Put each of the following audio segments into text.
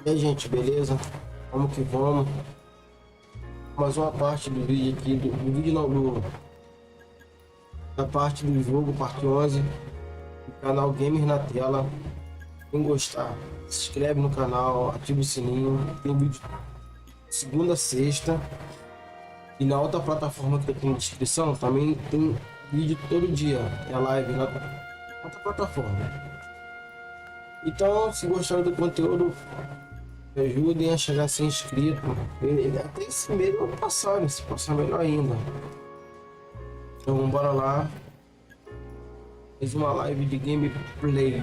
E aí, gente, beleza? Vamos que vamos. Mais uma parte do vídeo aqui, do vídeo não, da parte do jogo, parte 11, do canal Gamer na Tela. Quem gostar, se inscreve no canal, ativa o sininho. Tem vídeo segunda a sexta. E na outra plataforma que tem na descrição, também tem vídeo todo dia. É live na outra plataforma. Então, se gostaram do conteúdo, me ajudem a chegar a ser inscrito. Ele até esse mês vai passar, né? Se passar melhor ainda. Então bora lá. Mais uma live de gameplay.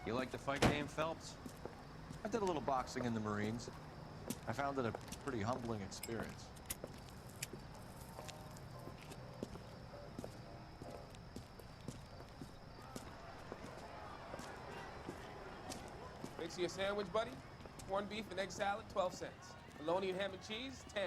You like the fight game, Phelps? I did a little boxing in the Marines. I found it a pretty humbling experience. Mix you a sandwich, buddy? Corned beef and egg salad, 12 cents. Bologna and ham and cheese, 10.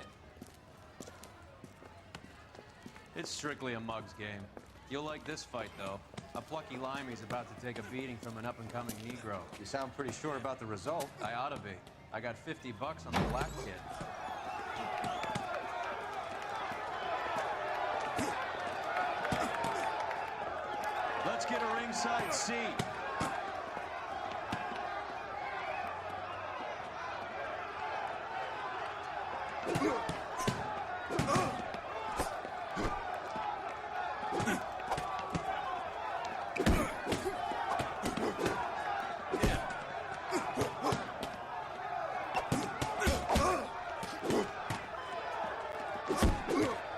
It's strictly a mug's game. You'll like this fight, though. A plucky limey's about to take a beating from an up-and-coming Negro. You sound pretty sure about the result. I ought to be. I got $50 on the black kid. Let's get a ringside seat.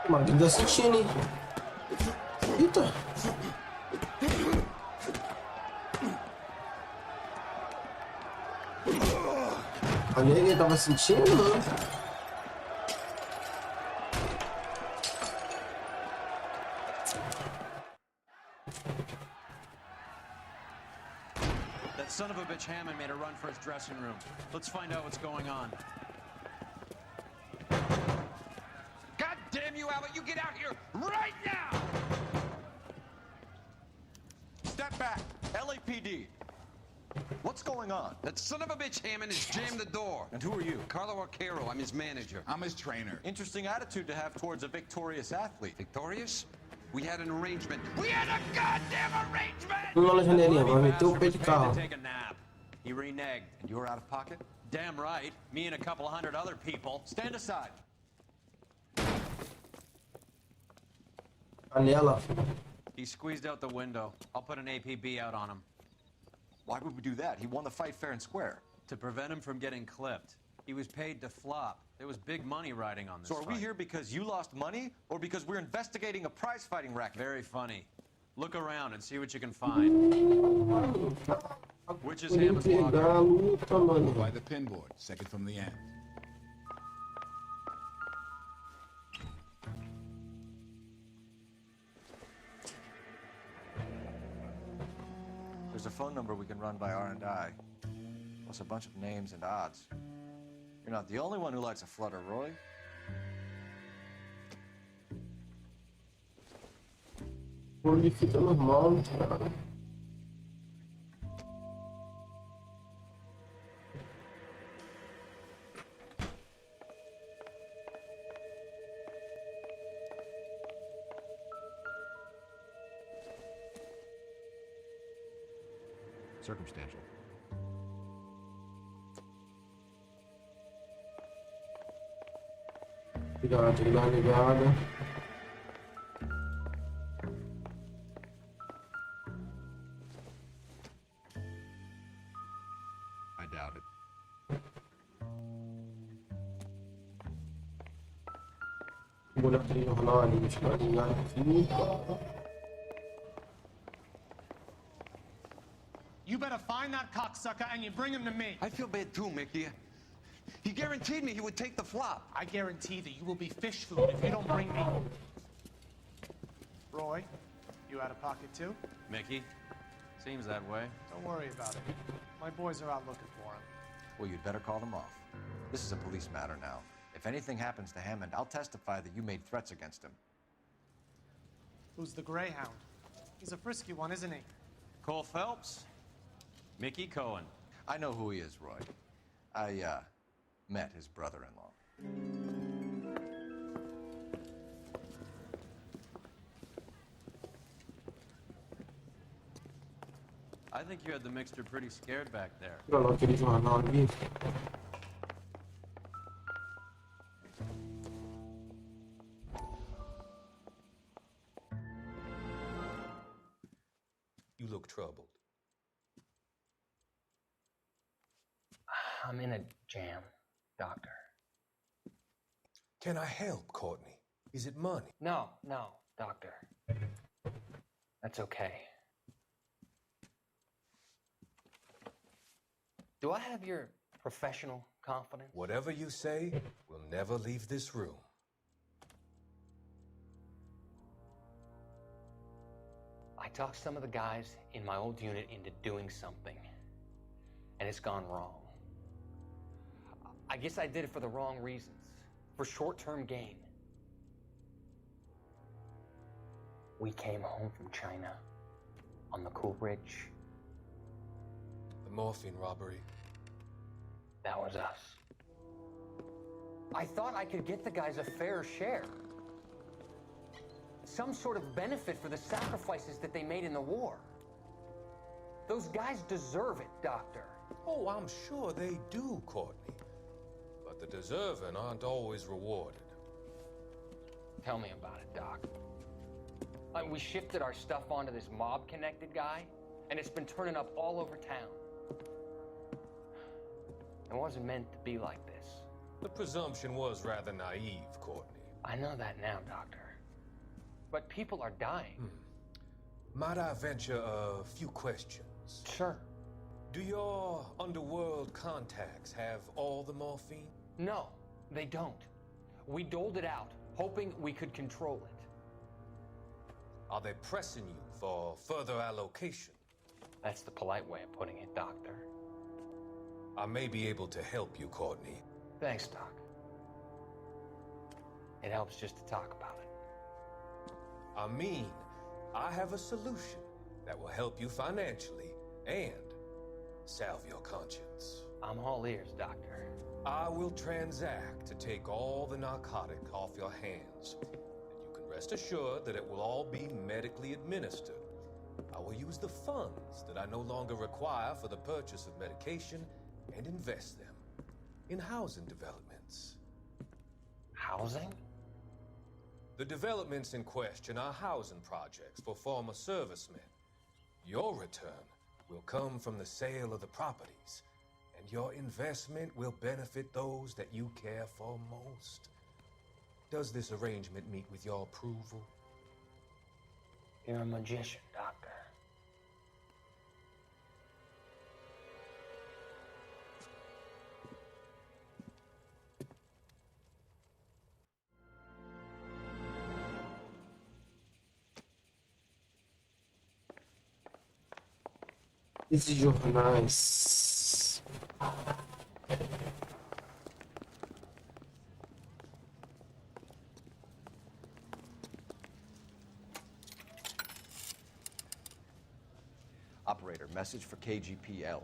Marido assistindo, hein? Eita! Olha aí, ele tava sentindo, né? That son of a bitch Hammond made a run for his dressing room. Let's find out what's going on. God damn you, Albert! You get out here right now! Step back! LAPD! What's going on? That son of a bitch Hammond has jammed the door. And who are you? Carlo Arcaro, I'm his manager. I'm his trainer. Interesting attitude to have towards a victorious athlete. Victorious? We had an arrangement. We had a goddamn arrangement! Lá na janelinha, vai meter o pé de Paid carro. to take a nap. He reneged. And you were out of pocket? Damn right. Me and a couple hundred other people. Stand aside. Canela. He squeezed out the window. I'll put an APB out on him. Why would we do that? He won the fight fair and square. To prevent him from getting clipped. He was paid to flop. There was big money riding on this So are we fight. here because you lost money or because we're investigating a prize fighting racket? Very funny. Look around and see what you can find. Which is Hammond's Pegar locker? a luta, mano. By the pinboard, second from the end. There's a phone number we can run by R&I. Plus a bunch of names and odds. You're not the only one who likes a flutter, Roy. Onde fica normal, cara. Circumstantial. Ligado, tem que dar uma ligada. Vou olhar aquele jornal ali, deixa eu ligar aqui. You better find that cocksucker and you bring him to me. I feel bad too, Mickey. He guaranteed me he would take the flop. I guarantee that you will be fish food if you don't bring me. Roy, you out of pocket too? Mickey? Seems that way. Don't worry about it. My boys are out looking for him. Well, you'd better call them off. This is a police matter now. If anything happens to Hammond, I'll testify that you made threats against him. Who's the Greyhound? He's a frisky one, isn't he? Cole Phelps? Mickey Cohen. I know who he is, Roy. I, met his brother-in-law. I think you had the mixture pretty scared back there. Vou olhar aquele jornal ali. You look troubled. I'm in a jam, Doctor. Can I help, Courtney? Is it money? No, Doctor. That's okay. Do I have your professional confidence? Whatever you say, we'll never leave this room. I talked some of the guys in my old unit into doing something, and it's gone wrong. I guess I did it for the wrong reasons, for short-term gain. We came home from China on the Cool Bridge. The morphine robbery. That was us. I thought I could get the guys a fair share. Some sort of benefit for the sacrifices that they made in the war. Those guys deserve it, Doctor. Oh, I'm sure they do, Courtney. But the deserving aren't always rewarded. Tell me about it, Doc. We shifted our stuff onto this mob-connected guy, and it's been turning up all over town. It wasn't meant to be like this. The presumption was rather naive, Courtney. I know that now, Doctor. But people are dying. Might I venture a few questions? Sure. Do your underworld contacts have all the morphine? No, they don't. We doled it out, hoping we could control it. Are they pressing you for further allocation? That's the polite way of putting it, Doctor. I may be able to help you, Courtney. Thanks, Doc. It helps just to talk about it. I mean, I have a solution that will help you financially and salve your conscience. I'm all ears, Doctor. I will transact to take all the narcotic off your hands, and you can rest assured that it will all be medically administered. I will use the funds that I no longer require for the purchase of medication and invest them in housing developments. Housing? The developments in question are housing projects for former servicemen. Your return will come from the sale of the properties, and your investment will benefit those that you care for most. Does this arrangement meet with your approval? You're a magician, Doctor. Esses jornais. Operator, message for KGPL.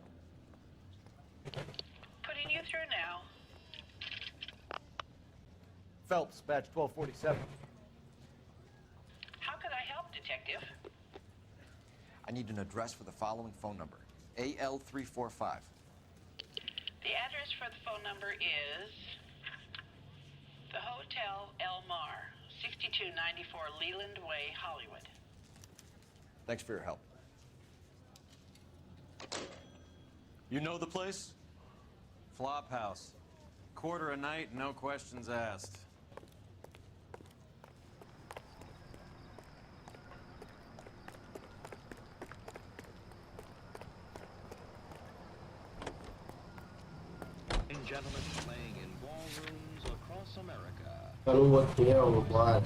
Putting you through now. Phelps, badge 1247. How could I help, Detective? I need an address for the following phone number. AL345. The address for the phone number is the Hotel El Mar, 6294 Leland Way, Hollywood. Thanks for your help. You know the place? Flop house. Quarter a night, no questions asked. gentlemen playing in ballrooms across America. Tá no hotel, no bar.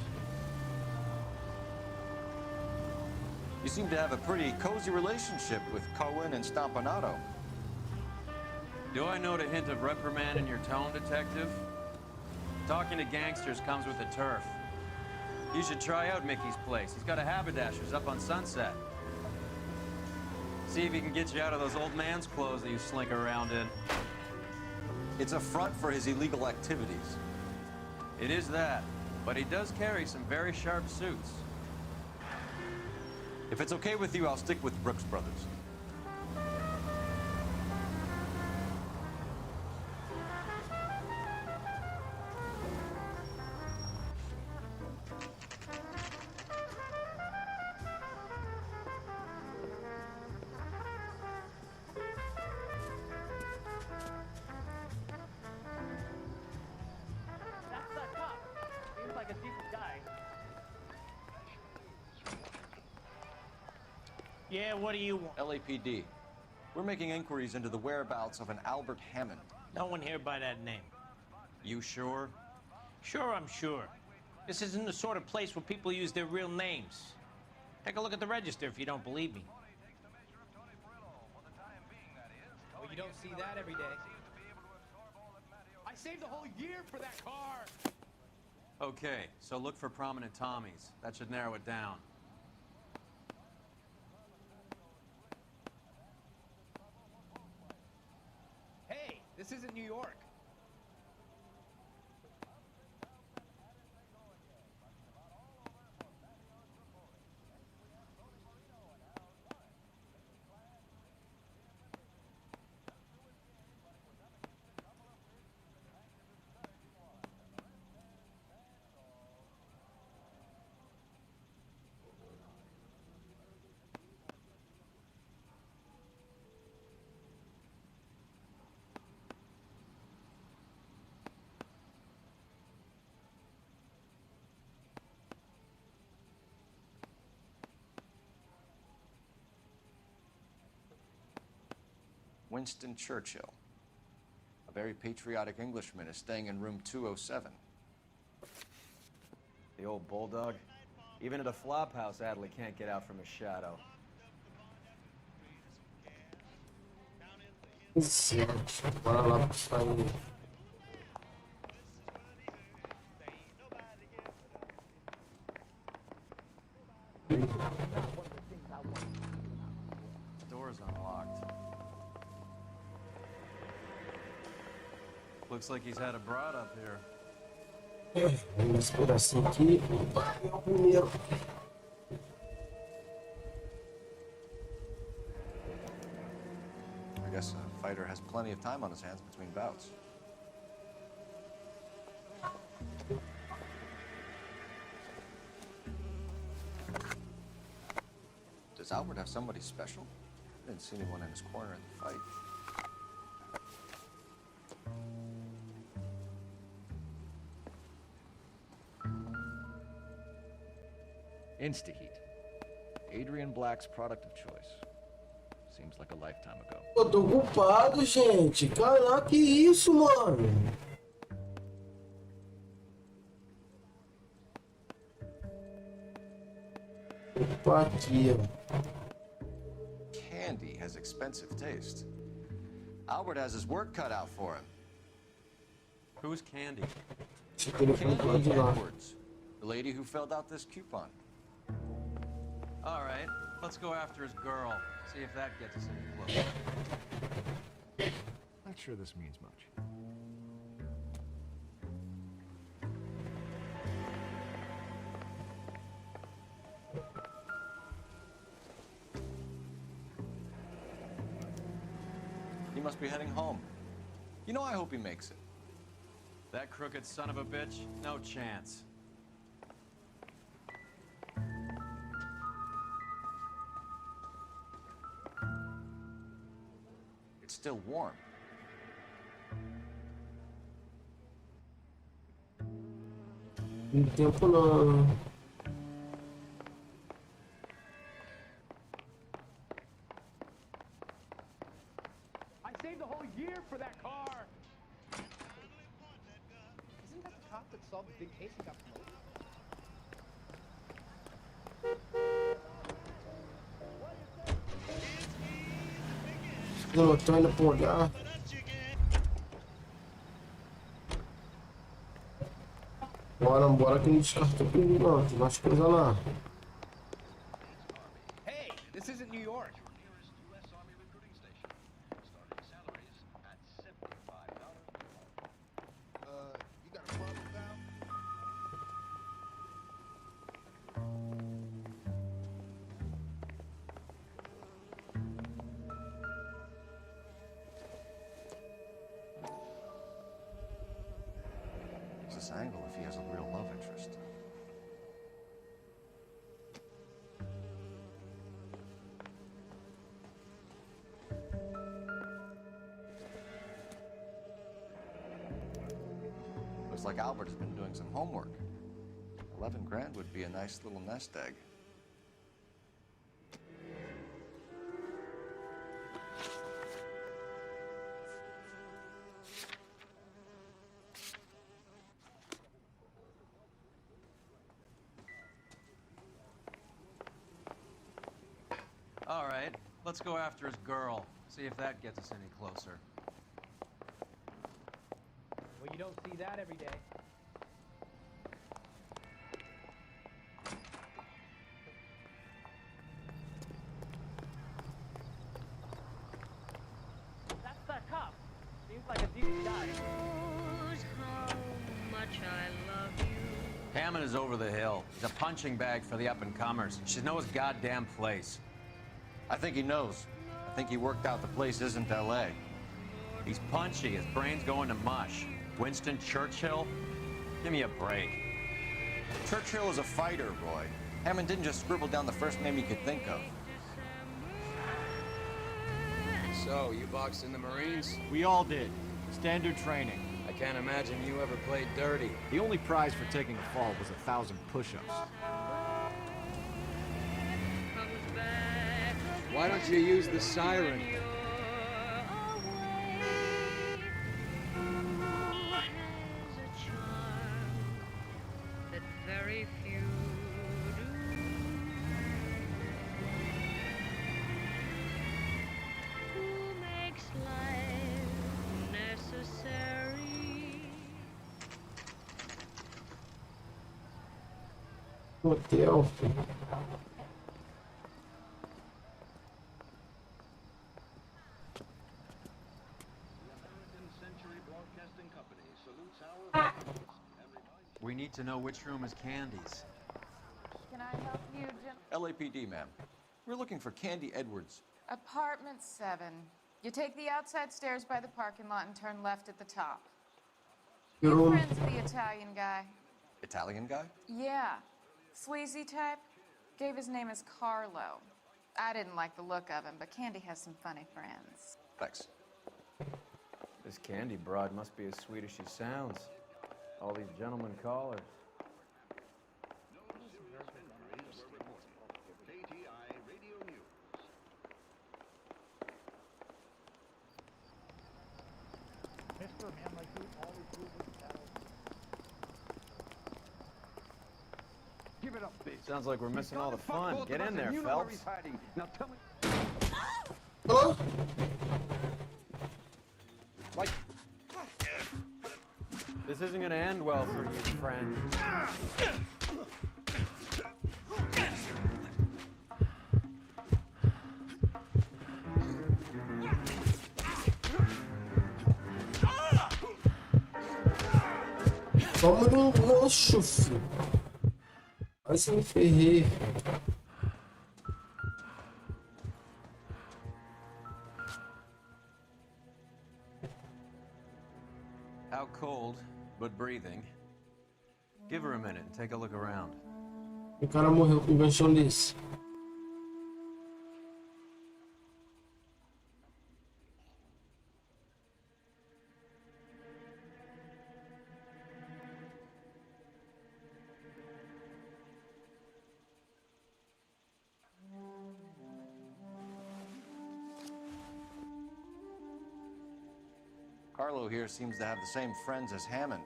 You seem to have a pretty cozy relationship with Cohen and Stompanato. Do I note a hint of reprimand in your tone, Detective? Talking to gangsters comes with the turf. You should try out Mickey's place. He's got a haberdasher's up on Sunset. See if he can get you out of those old man's clothes that you slink around in. It's a front for his illegal activities. It is that, but he does carry some very sharp suits. If it's okay with you, I'll stick with Brooks Brothers. That's the cop. Seems like a decent guy. Yeah, what do you want? LAPD. We're making inquiries into the whereabouts of an Albert Hammond. No one here by that name. You sure? Sure, I'm sure. This isn't the sort of place where people use their real names. Take a look at the register if you don't believe me. Oh, you don't see that every day. I saved the whole year for that car. Okay, so look for prominent Tommies. That should narrow it down. Hey, this isn't New York. Winston Churchill. A very patriotic Englishman is staying in room 207. The old bulldog. Even at a flop house, Adley can't get out from his shadow. Certo, bora lá pro sair. Door's unlocked. Looks like he's had a broad up here. Vamos esperar assim aqui. Opa, é o primeiro. I guess a fighter has plenty of time on his hands between bouts. Does Albert have somebody special? I didn't see anyone in his corner in the fight. Instaheat. Adrian Black's product of choice. Seems like a lifetime ago. Eu tô ocupado, gente. Caraca, que isso, mano? Opa, aqui. Candy has expensive taste. Albert has his work cut out for him. Who's Candy? Esse telefone do lado de lá. Edwards, the lady who filled out this coupon. All right, let's go after his girl. See if that gets us any closer. Not sure this means much. He must be heading home. You know, I hope he makes it. That crooked son of a bitch? No chance. It's still warm. Não tem tempo não. I saved the whole year for that car. cop that solved the big case and got promoted? Eu tô indo pro olhar. Bora que não descartou tudo não, tem mais coisa lá. Hey, this isn't New York. You got a problem, pal? Use this angle if he has a real love interest. Looks like Albert has been doing some homework. 11 grand would be a nice little nest egg. All right, let's go after his girl. See if that gets us any closer. Well, you don't see that every day. That's that cop. Seems like a decent guy. Hammond is over the hill. He's a punching bag for the up-and-comers. She knows his goddamn place. I think he knows. I think he worked out the place isn't L.A. He's punchy. His brain's going to mush. Winston Churchill? Give me a break. Churchill is a fighter, Roy. Hammond didn't just scribble down the first name he could think of. So, you boxed in the Marines? We all did. Standard training. I can't imagine you ever played dirty. The only prize for taking a fall was 1,000 push-ups. Why don't you use the siren? Hotel. We need to know which room is Candy's. Can I help you, Jim? LAPD, ma'am. We're looking for Candy Edwards. Apartment 7. You take the outside stairs by the parking lot and turn left at the top. You're friends with the Italian guy? Italian guy? Yeah. Sleazy type? Gave his name as Carlo. I didn't like the look of him, but Candy has some funny friends. Thanks. This Candy broad must be as sweet as she sounds. All these gentlemen callers. Mr. Man like you always do with that. Give it up, bitch. Sounds like we're missing all the fun. Get in there, Phelps. Now tell me. Oh! Like, this isn't gonna end well for you, friend. Toma no roxo, filho. Quase me ferrei. Out cold, but breathing. Give her a minute and take a look around. O cara morreu com um ganchão desse. Carlo here seems to have the same friends as Hammond.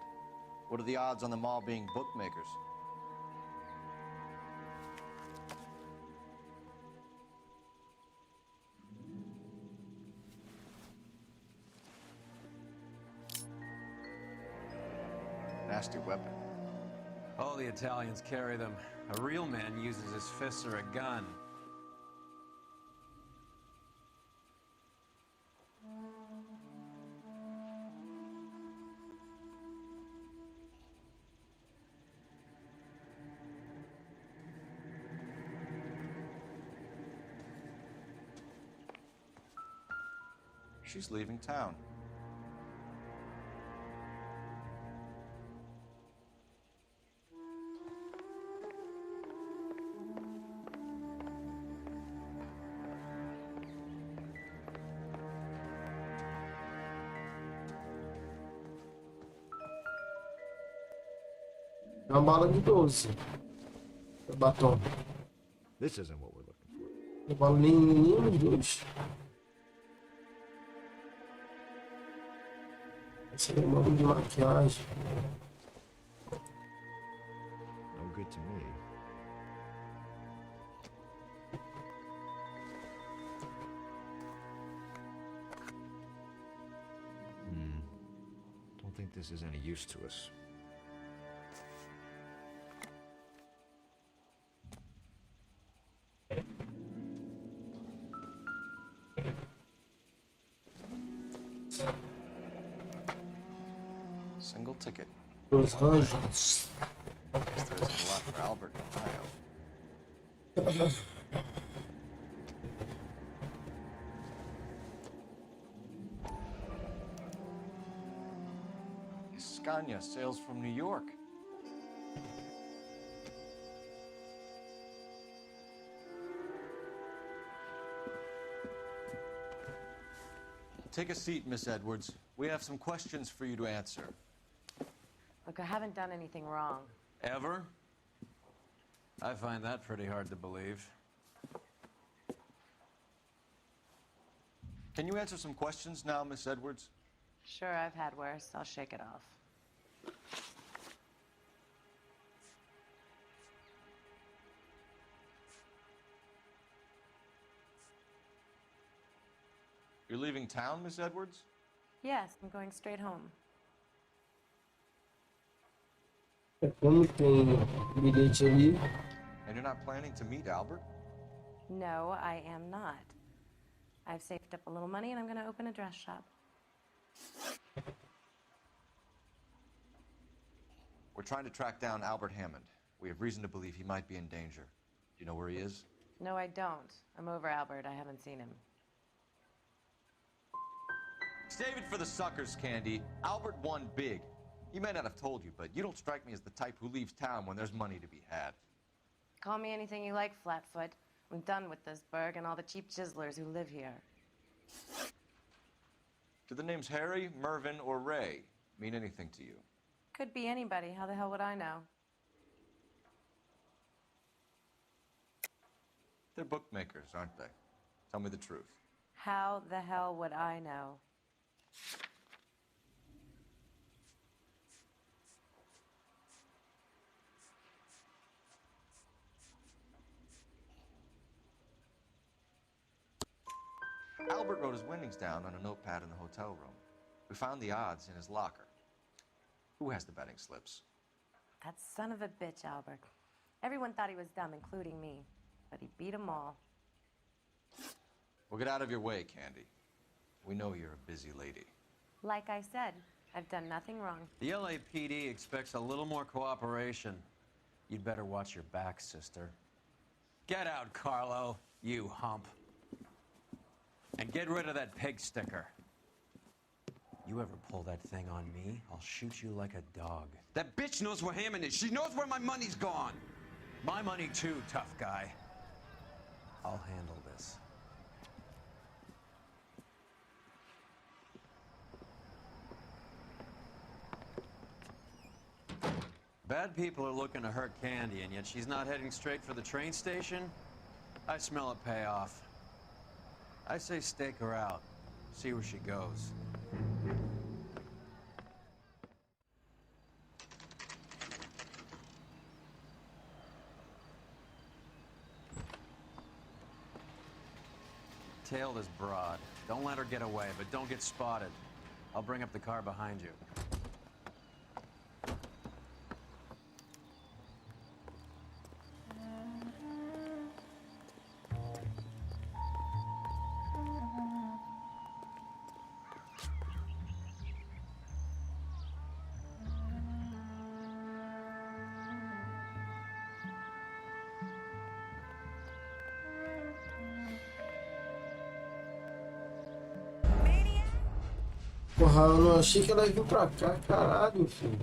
What are the odds on them all being bookmakers? Nasty weapon. All the Italians carry them. A real man uses his fists or a gun. She's leaving town. É uma bala de 12. É batom. This isn't what we're looking for. Não bala nenhum dos dois. Esse é um bagulho de maquiagem. No good to me. Don't think this is any use to us. Single ticket. Los Angeles. Guess there isn't a lot for Albert in Ohio. Scania sails from New York. Take a seat, Miss Edwards. We have some questions for you to answer. Look, I haven't done anything wrong. Ever? I find that pretty hard to believe. Can you answer some questions now, Miss Edwards? Sure, I've had worse. I'll shake it off. You're leaving town, Miss Edwards? Yes, I'm going straight home. Como tem bilhete ali. And you're not planning to meet Albert? No, I am not. I've saved up a little money and I'm going to open a dress shop. We're trying to track down Albert Hammond. We have reason to believe he might be in danger. Do you know where he is? No, I don't. I'm over Albert. I haven't seen him. Save it for the suckers, Candy. Albert won big. He may not have told you, but you don't strike me as the type who leaves town when there's money to be had. Call me anything you like, Flatfoot. I'm done with this burg and all the cheap chiselers who live here. Do the names Harry, Mervyn, or Ray mean anything to you? Could be anybody. How the hell would I know? They're bookmakers, aren't they? Tell me the truth. How the hell would I know? Albert wrote his winnings down on a notepad in the hotel room. We found the odds in his locker. Who has the betting slips? That son of a bitch, Albert. Everyone thought he was dumb, including me. But he beat them all. Well, get out of your way, Candy. We know you're a busy lady. Like I said, I've done nothing wrong. The LAPD expects a little more cooperation. You'd better watch your back, sister. Get out, Carlo, you hump. And get rid of that pig sticker. You ever pull that thing on me, I'll shoot you like a dog. That bitch knows where Hammond is. She knows where my money's gone. My money too, tough guy. I'll handle this. Bad people are looking to hurt Candy, and yet she's not heading straight for the train station? I smell a payoff. I say stake her out. See where she goes. tail this broad. Don't let her get away, but don't get spotted. I'll bring up the car behind you. Porra, eu não achei que ela ia vir pra cá, caralho, filho.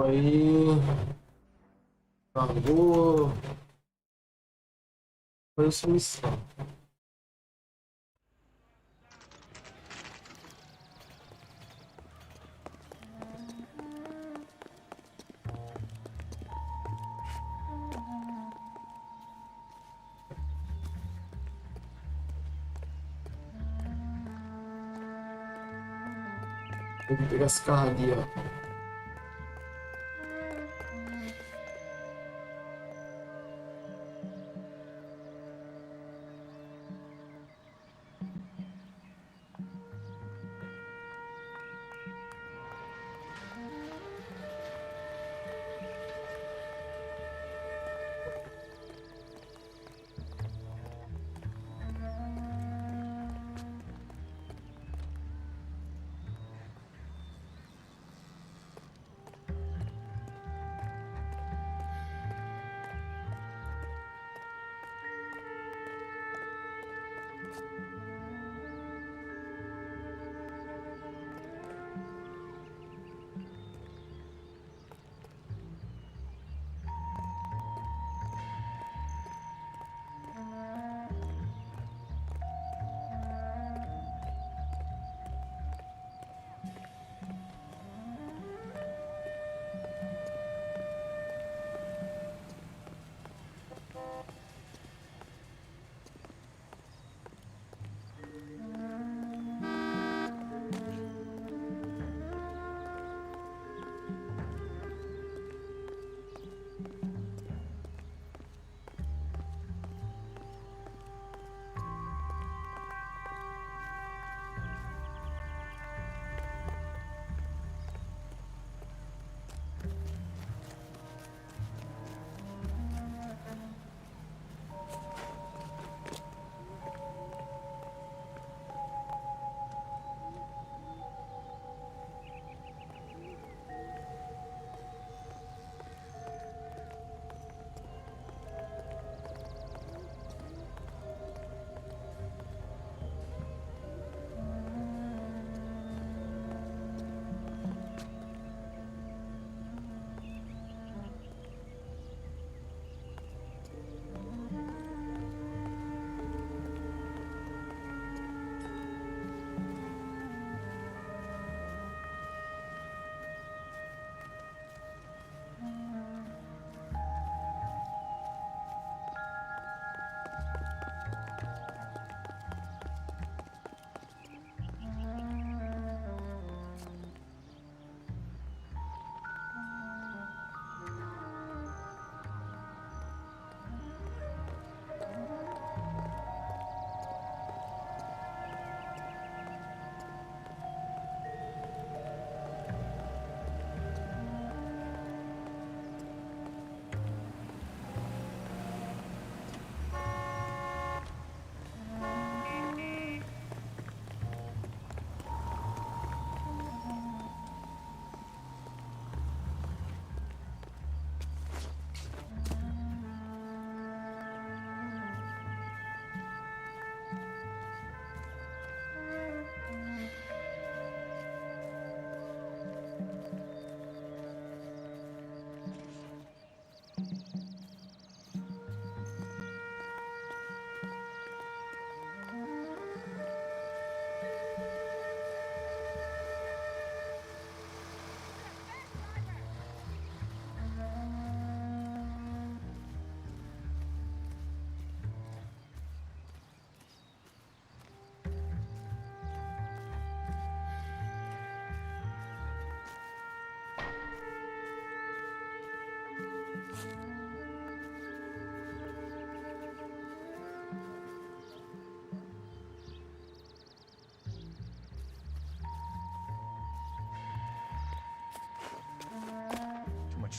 Aí. Acabou. Foi essa missão. Tem que pegar esse carro ali, ó.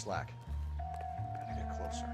slack. Gotta get closer.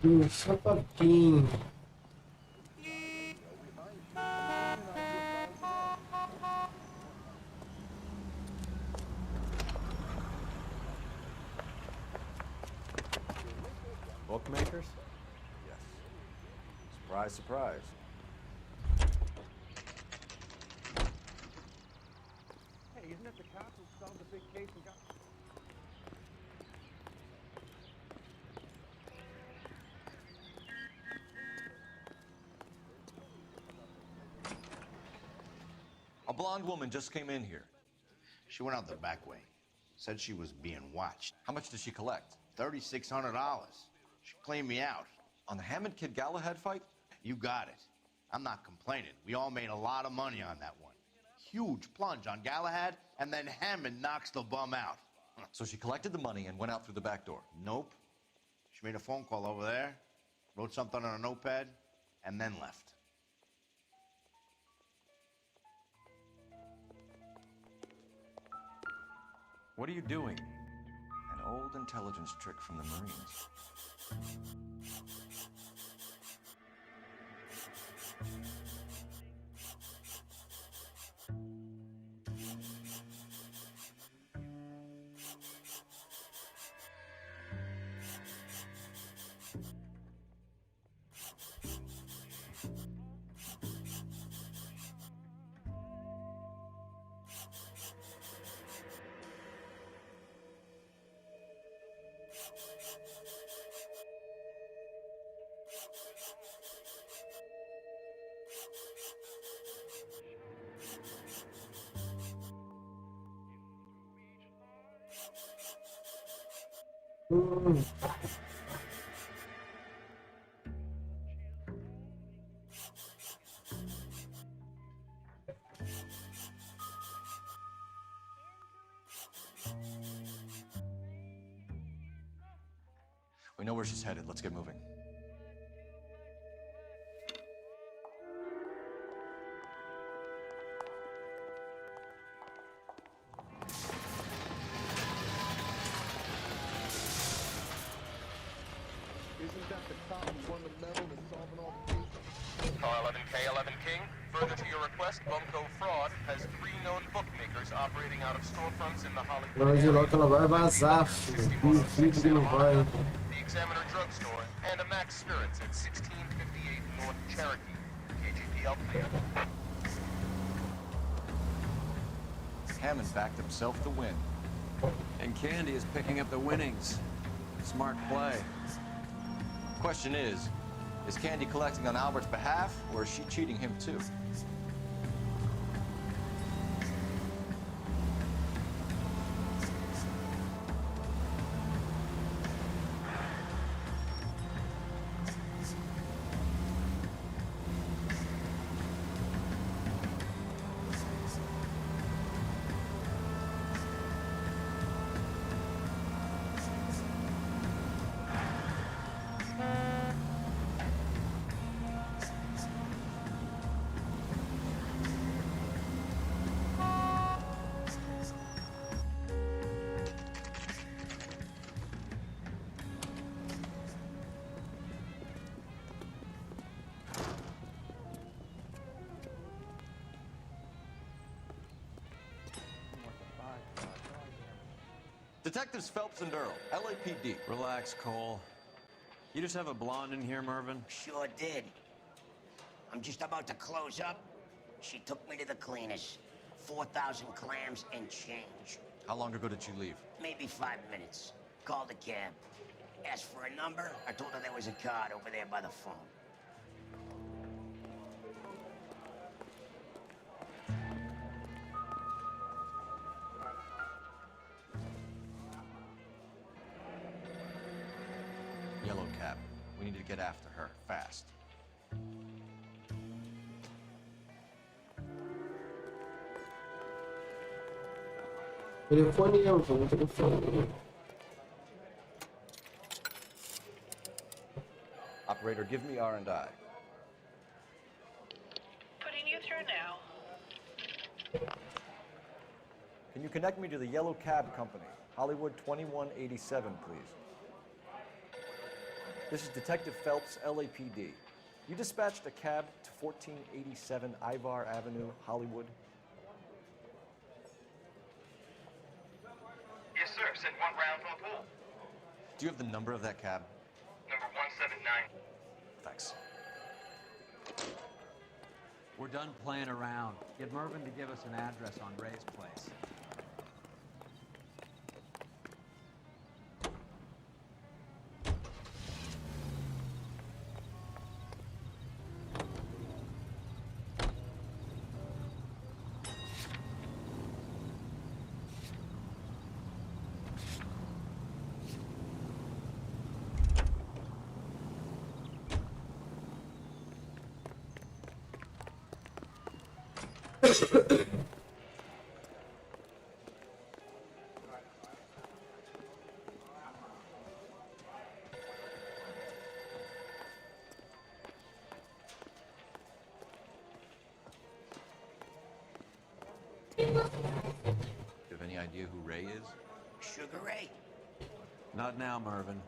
Sapatinho. Bookmakers? Yes. Surprise, surprise. Hey, isn't that the cop who solved the big case and got... A blonde woman just came in here. She went out the back way. Said she was being watched. How much did she collect? $3,600. She cleaned me out. On the Hammond Kid Galahad fight? You got it. I'm not complaining. We all made a lot of money on that one. Huge plunge on Galahad, and then Hammond knocks the bum out. So she collected the money and went out through the back door? Nope. She made a phone call over there, wrote something on a notepad, and then left. What are you doing? An old intelligence trick from the Marines. We know where she's headed. Let's get moving. Isn't that the cop who won the medal in solving all the cases? Car 11K, 11 King. Further to your request, Bunko Fraud has 3 known bookmakers operating out of storefronts in the Hollywood Ela de logo ela vai vazar, filho. Duvido que não vai. the Examiner Drugstore, and a Max Spirits at 1658 North Cherokee. KGPL clear. Hammond backed himself to win. And Candy is picking up the winnings. Smart play. Question is Candy collecting on Albert's behalf, or is she cheating him too? Detectives Phelps and Earl, LAPD. Relax, Cole. You just have a blonde in here, Mervyn? Sure did. I'm just about to close up. She took me to the cleaners. 4,000 clams and change. How long ago did you leave? Maybe 5 minutes. Called a cab. Asked for a number. I told her there was a card over there by the phone. Yellow cab. We need to get after her, fast. Telefone, vamos, telefone. Operator, give me R&I. Putting you through now. Can you connect me to the Yellow Cab Company, Hollywood 2187, please? This is Detective Phelps, LAPD. You dispatched a cab to 1487 Ivar Avenue, Hollywood? Yes, sir. Sent one round from the pool. Do you have the number of that cab? Number 179. Thanks. We're done playing around. Get Mervyn to give us an address on Ray's place. Do you have any idea who Ray is? Sugar Ray? Not now, Mervyn.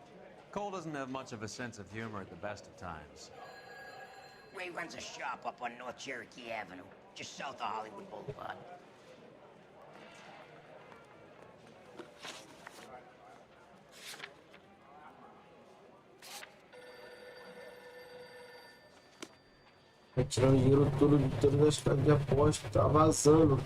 Cole doesn't have much of a sense of humor at the best of times. Ray runs a shop up on North Cherokee Avenue, just south of Hollywood Boulevard. Tá tirando dinheiro todo de todas as casas de aposta, tá vazando.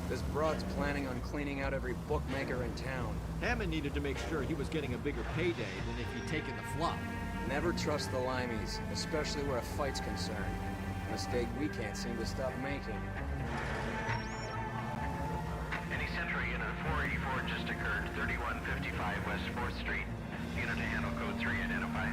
This broad's planning on cleaning out every bookmaker in town. Hammond needed to make sure he was getting a bigger payday than if he'd taken the flop. Never trust the limeys, especially where a fight's concerned. A mistake we can't seem to stop making. Any Sentry unit 484 just occurred, 3155 West 4th Street. Unit to handle code 3 identify.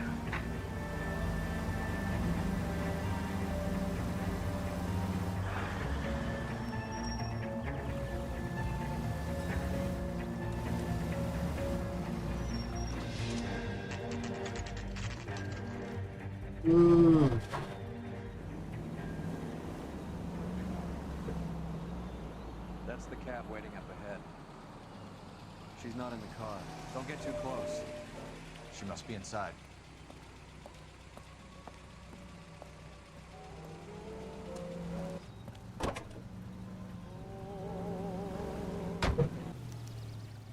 That's the cab waiting up ahead. She's not in the car. Don't get too close. She must be inside.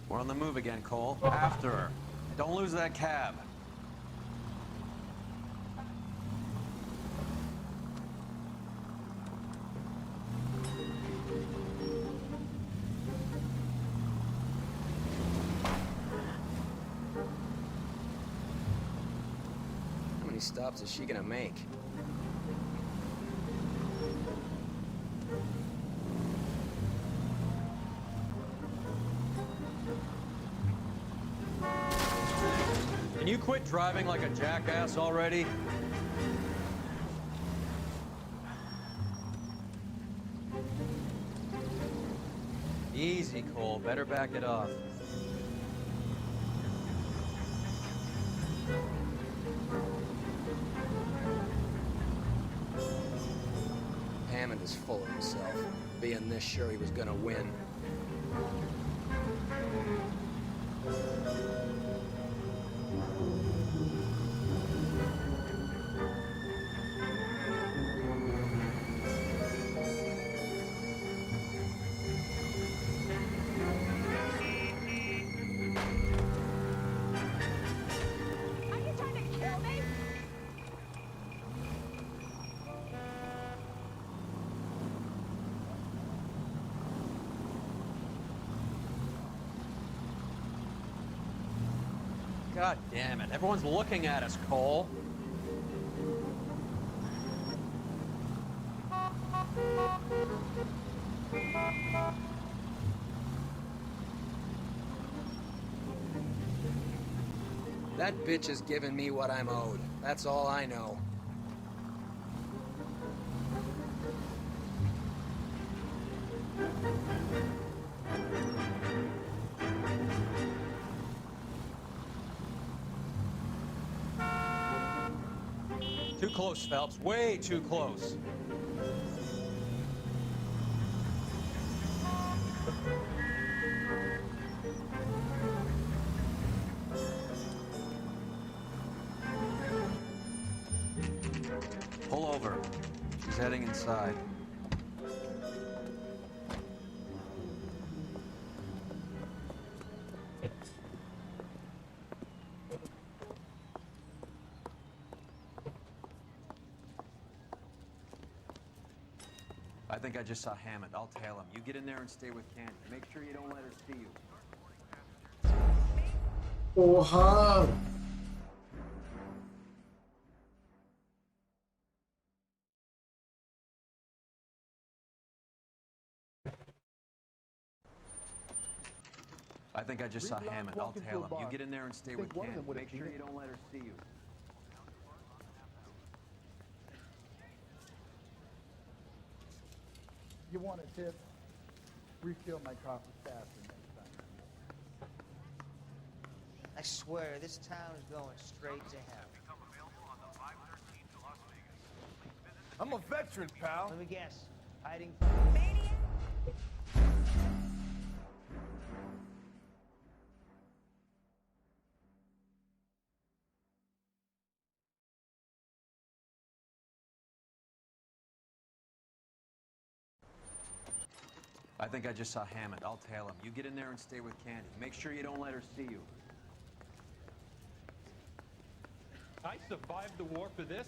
We're on the move again, Cole. After her. Don't lose that cab. How many stops is she gonna make? Can you quit driving like a jackass already? Easy, Cole. Better back it off. Hammond is full of himself, being this sure he was gonna win. God damn it. Everyone's looking at us, Cole. That bitch is giving me what I'm owed. That's all I know. Too close, Phelps. Way too close. Pull over. She's heading inside. I think I just saw Hammond. I'll tail him. You get in there and stay with Candy. Make sure you don't let her see you. Porra! I think I just saw Hammond. I'll tail him. You get in there and stay with Candy. Make sure you don't let her see you. You want a tip? Refill my coffee faster next time. I swear, this town is going straight to hell. I'm a veteran, pal. Let me guess. Hiding from maniac? I think I just saw Hammond. I'll tail him. You get in there and stay with Candy. Make sure you don't let her see you. I survived the war for this?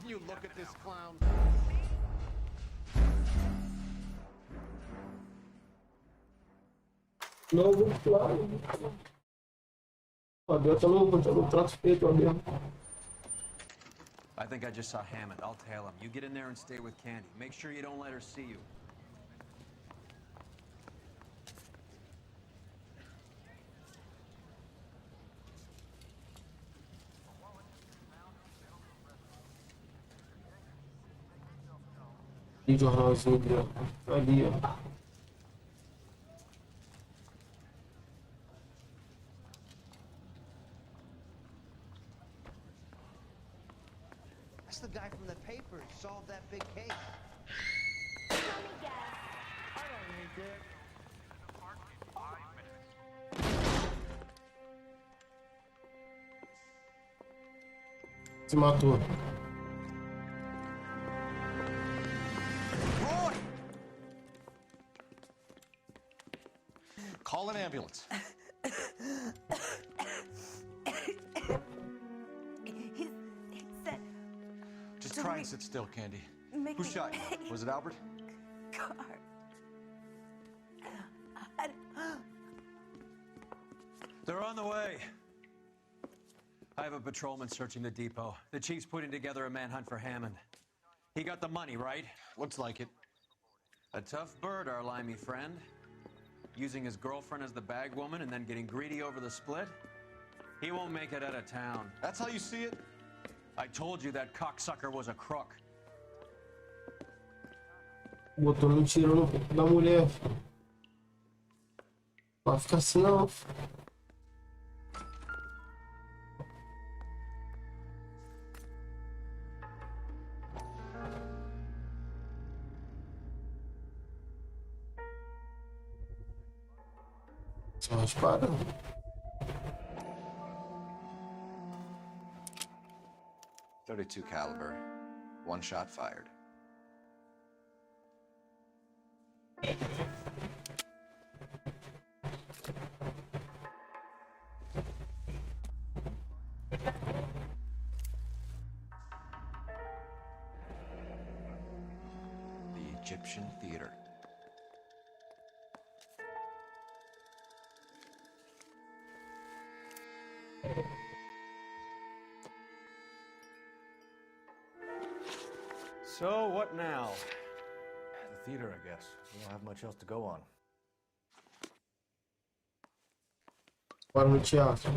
You look at this clown. Novo claro. Aberto no trato feito aberto. I think I just saw Hammond. I'll tail him. You get in there and stay with Candy. Make sure you don't let her see you. E jornalzinho ali, ó. That's the guy from the paper who solved that big case. Let me guess. I don't need it. Se matou. Roy! Call an ambulance. He said... Just try and sit still, Candy. Who shot you? Was it Albert? Car. They're on the way. I have a patrolman searching the depot. The chief's putting together a manhunt for Hammond. He got the money, right? Looks like it. A tough bird, our limey friend. Using his girlfriend as the bag woman and then getting greedy over the split. He won't make it out of town. That's how you see it? I told you that cocksucker was a crook. Botou no tiro no peito da mulher. Vai ficar assim não. Só dispara. .32 caliber. One shot fired. The Egyptian Theater. So, what now? The theater, I guess. We don't have much else to go on. Bora no teatro.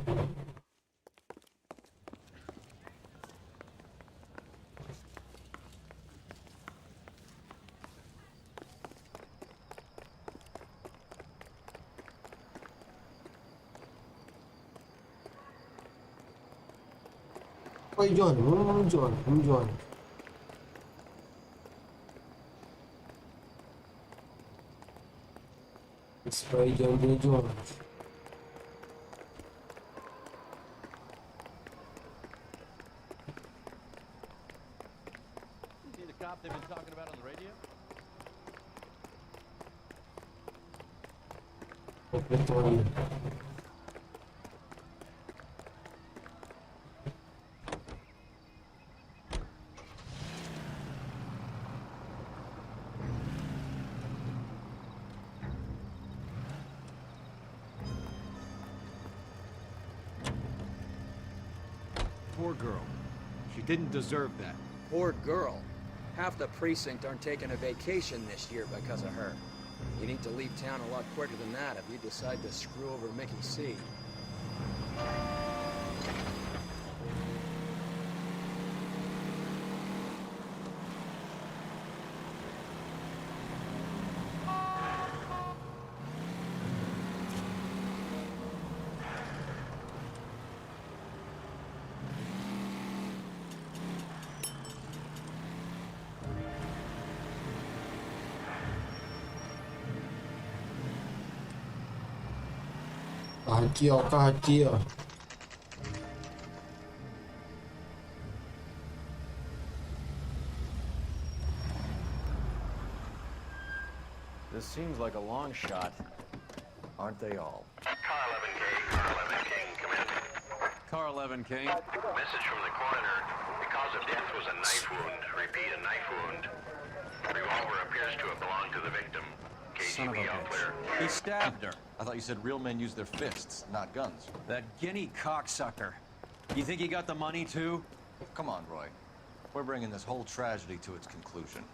Oi, Johnny. Vamos, Johnny. Vamos, Johnny. Esse foi Johnny Johnny. See the cop they've been talking about on the radio? Completou ali. Poor girl. She didn't deserve that. Poor girl. Half the precinct aren't taking a vacation this year because of her. You need to leave town a lot quicker than that if you decide to screw over Mickey C. Aqui, ó, o carro aqui, ó. This seems like a long shot. Aren't they all? Car 11K, Car 11 King, come in. Car 11 King. Message from the coroner. The cause of death was a knife wound. Repeat, a knife wound. Revolver appears to have belonged to the victim. Son of a KGB all clear. bitch. He stabbed her. I thought you said real men use their fists, not guns. That guinea cocksucker. You think he got the money too? Come on, Roy. We're bringing this whole tragedy to its conclusion.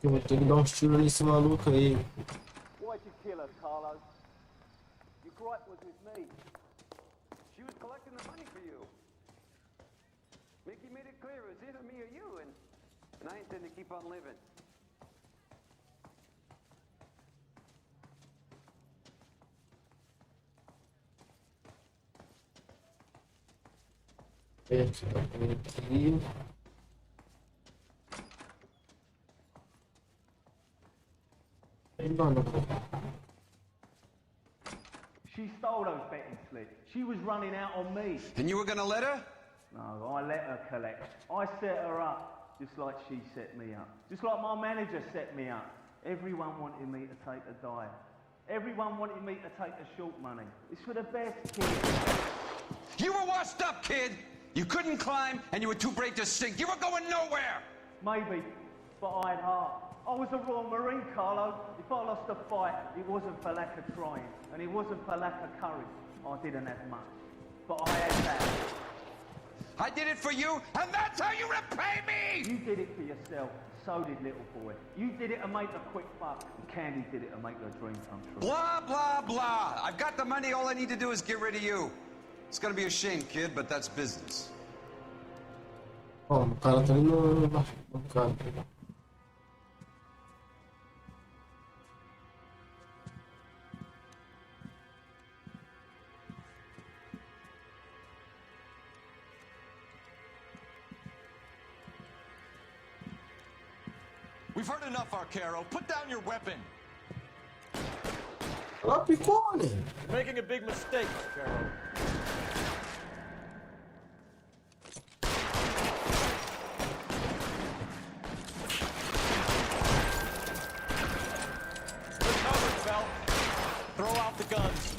Eu vou ter que dar uns tiros nesse maluco aí. Why'd you kill her, Carlo? Your gripe was with me. She was collecting the money for you. Mickey made it clear it was either me or you, and I intend to keep on living. Aqui. She stole those betting slips. She was running out on me. And you were gonna let her? No, I let her collect. I set her up, just like she set me up. Just like my manager set me up. Everyone wanted me to take a dive. Everyone wanted me to take the short money. It's for the best, kid. You were washed up, kid! You couldn't climb, and you were too brave to sink. You were going nowhere! Maybe, but I had heart. I was a Royal Marine, Carlo. If I lost a fight, it wasn't for lack of trying, and it wasn't for lack of courage. I didn't have much, but I had that. I did it for you, and that's how you repay me! You did it for yourself. So did little boy. You did it to make a quick buck, and Candy did it to make her dream come true. Blah, blah, blah. I've got the money. All I need to do is get rid of you. It's gonna be a shame, kid, but that's business. Ó, o cara tá ali no cara. We've heard enough, Arcaro. Put down your weapon. Lá picone. You're making a big mistake, Arcaro. Good cover, Bell. Throw out the guns.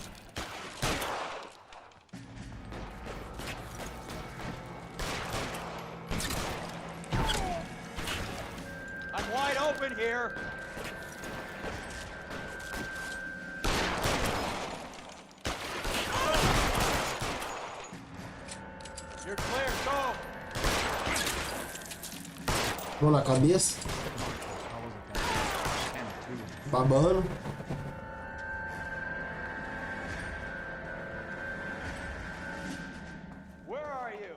wide open here. You're clear, go. Mão na cabeça. Babando. Where are you?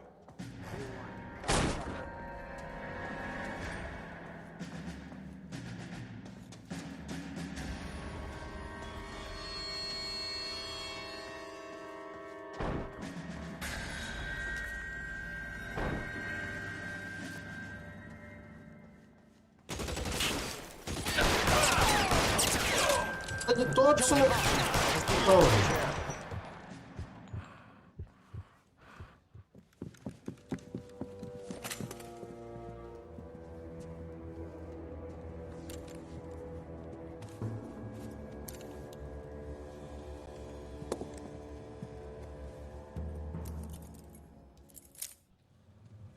É de todos, né? Oh.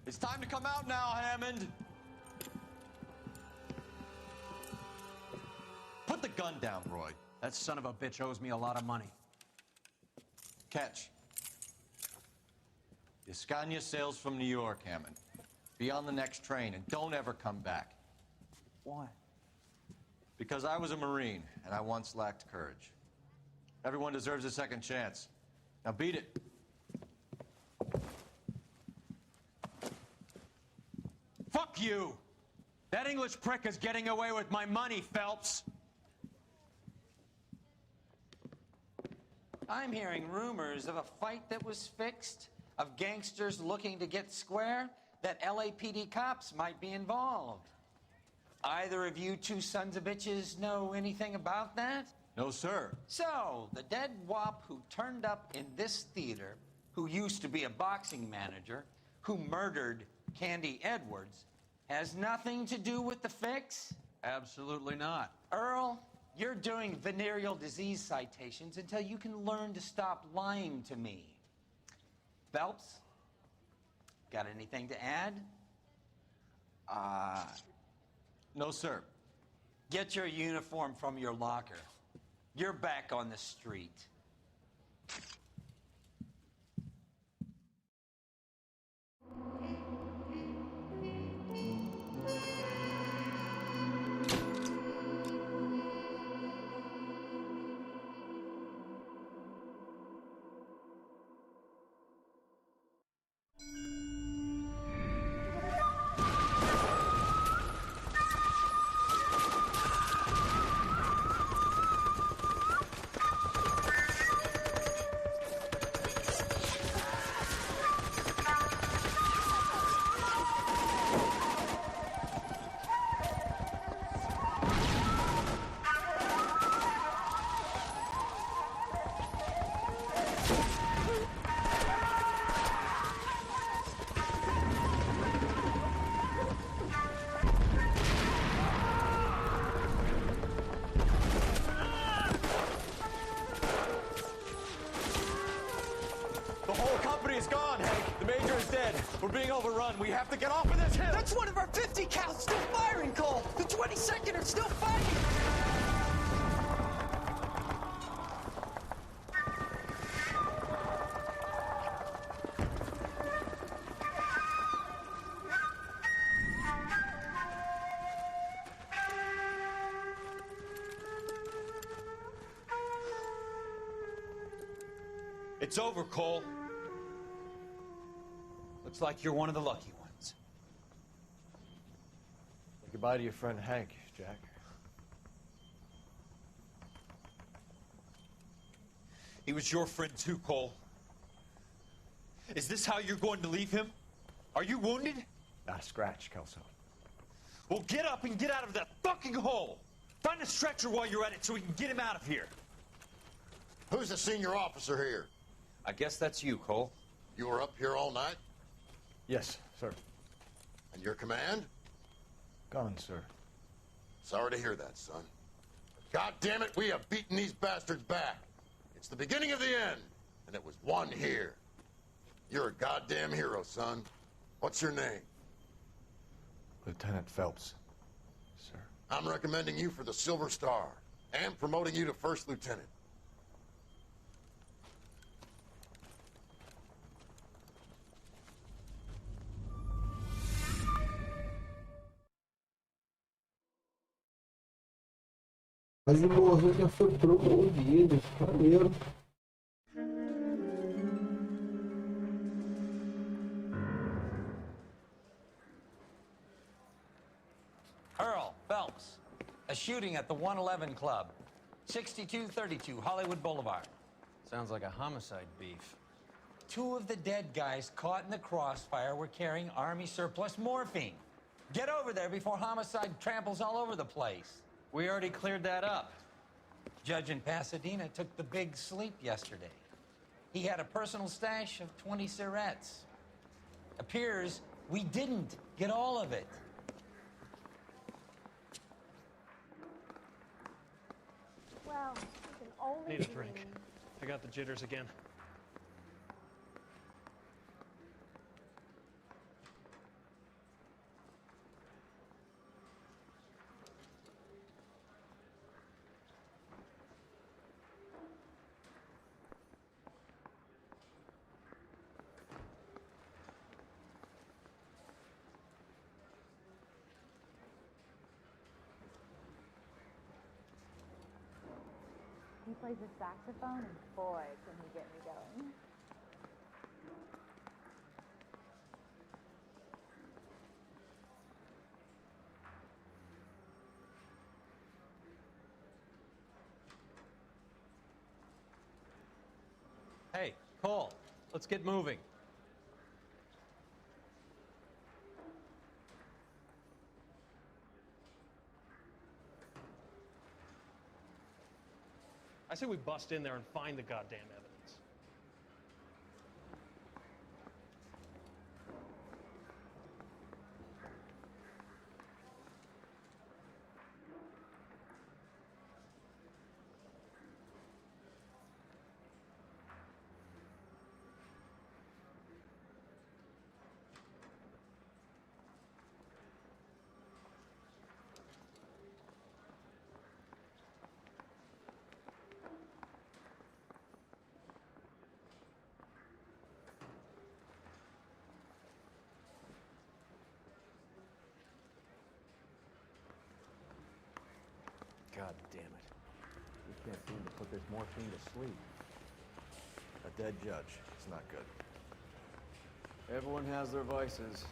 It's time to come out now, Hammond. Put the gun down, Roy. That son of a bitch owes me a lot of money. Catch. Escania sails from New York, Hammond. Be on the next train and don't ever come back. Why? Because I was a Marine and I once lacked courage. Everyone deserves a second chance. Now beat it. Fuck you! That English prick is getting away with my money, Phelps! I'm hearing rumors of a fight that was fixed, of gangsters looking to get square, that LAPD cops might be involved. Either of you two sons of bitches know anything about that? No, sir. So, the dead wop who turned up in this theater, who used to be a boxing manager, who murdered Candy Edwards, has nothing to do with the fix? Absolutely not. Earl, you're doing venereal disease citations until you can learn to stop lying to me. Phelps, got anything to add? No, sir. Get your uniform from your locker. You're back on the street. We're being overrun. We have to get off of this hill. That's one of our 50 cals still firing, Cole. The 22nd are still fighting. It's over, Cole. Looks like you're one of the lucky ones. Say goodbye to your friend Hank, Jack. He was your friend too, Cole. Is this how you're going to leave him? Are you wounded? Not a scratch, Kelso. Well, get up and get out of that fucking hole. Find a stretcher while you're at it so we can get him out of here. Who's the senior officer here? I guess that's you, Cole. You were up here all night? Yes, sir. And your command? Gone, sir. Sorry to hear that, son. God damn it, we have beaten these bastards back. It's the beginning of the end, and it was one here. You're a goddamn hero, son. What's your name? Lieutenant Phelps. sir. I'm recommending you for the Silver Star and promoting you to First Lieutenant. Mas ele morreu, já foi promovido. Maneiro. Earl Phelps, a shooting at the 111 Club, 6232 Hollywood Boulevard. Sounds like a homicide beef. 2 of the dead guys caught in the crossfire were carrying Army surplus morphine. Get over there before homicide tramples all over the place. We already cleared that up. Judge in Pasadena took the big sleep yesterday. He had a personal stash of 20 cigarettes. Appears we didn't get all of it. Well, you can only Need a drink. I got the jitters again. He plays the saxophone, and boy, can he get me going. Hey, Cole, let's get moving. I say we bust in there and find the goddamn evidence. God damn it. We can't seem to put this morphine to sleep. A dead judge. It's not good. Everyone has their vices.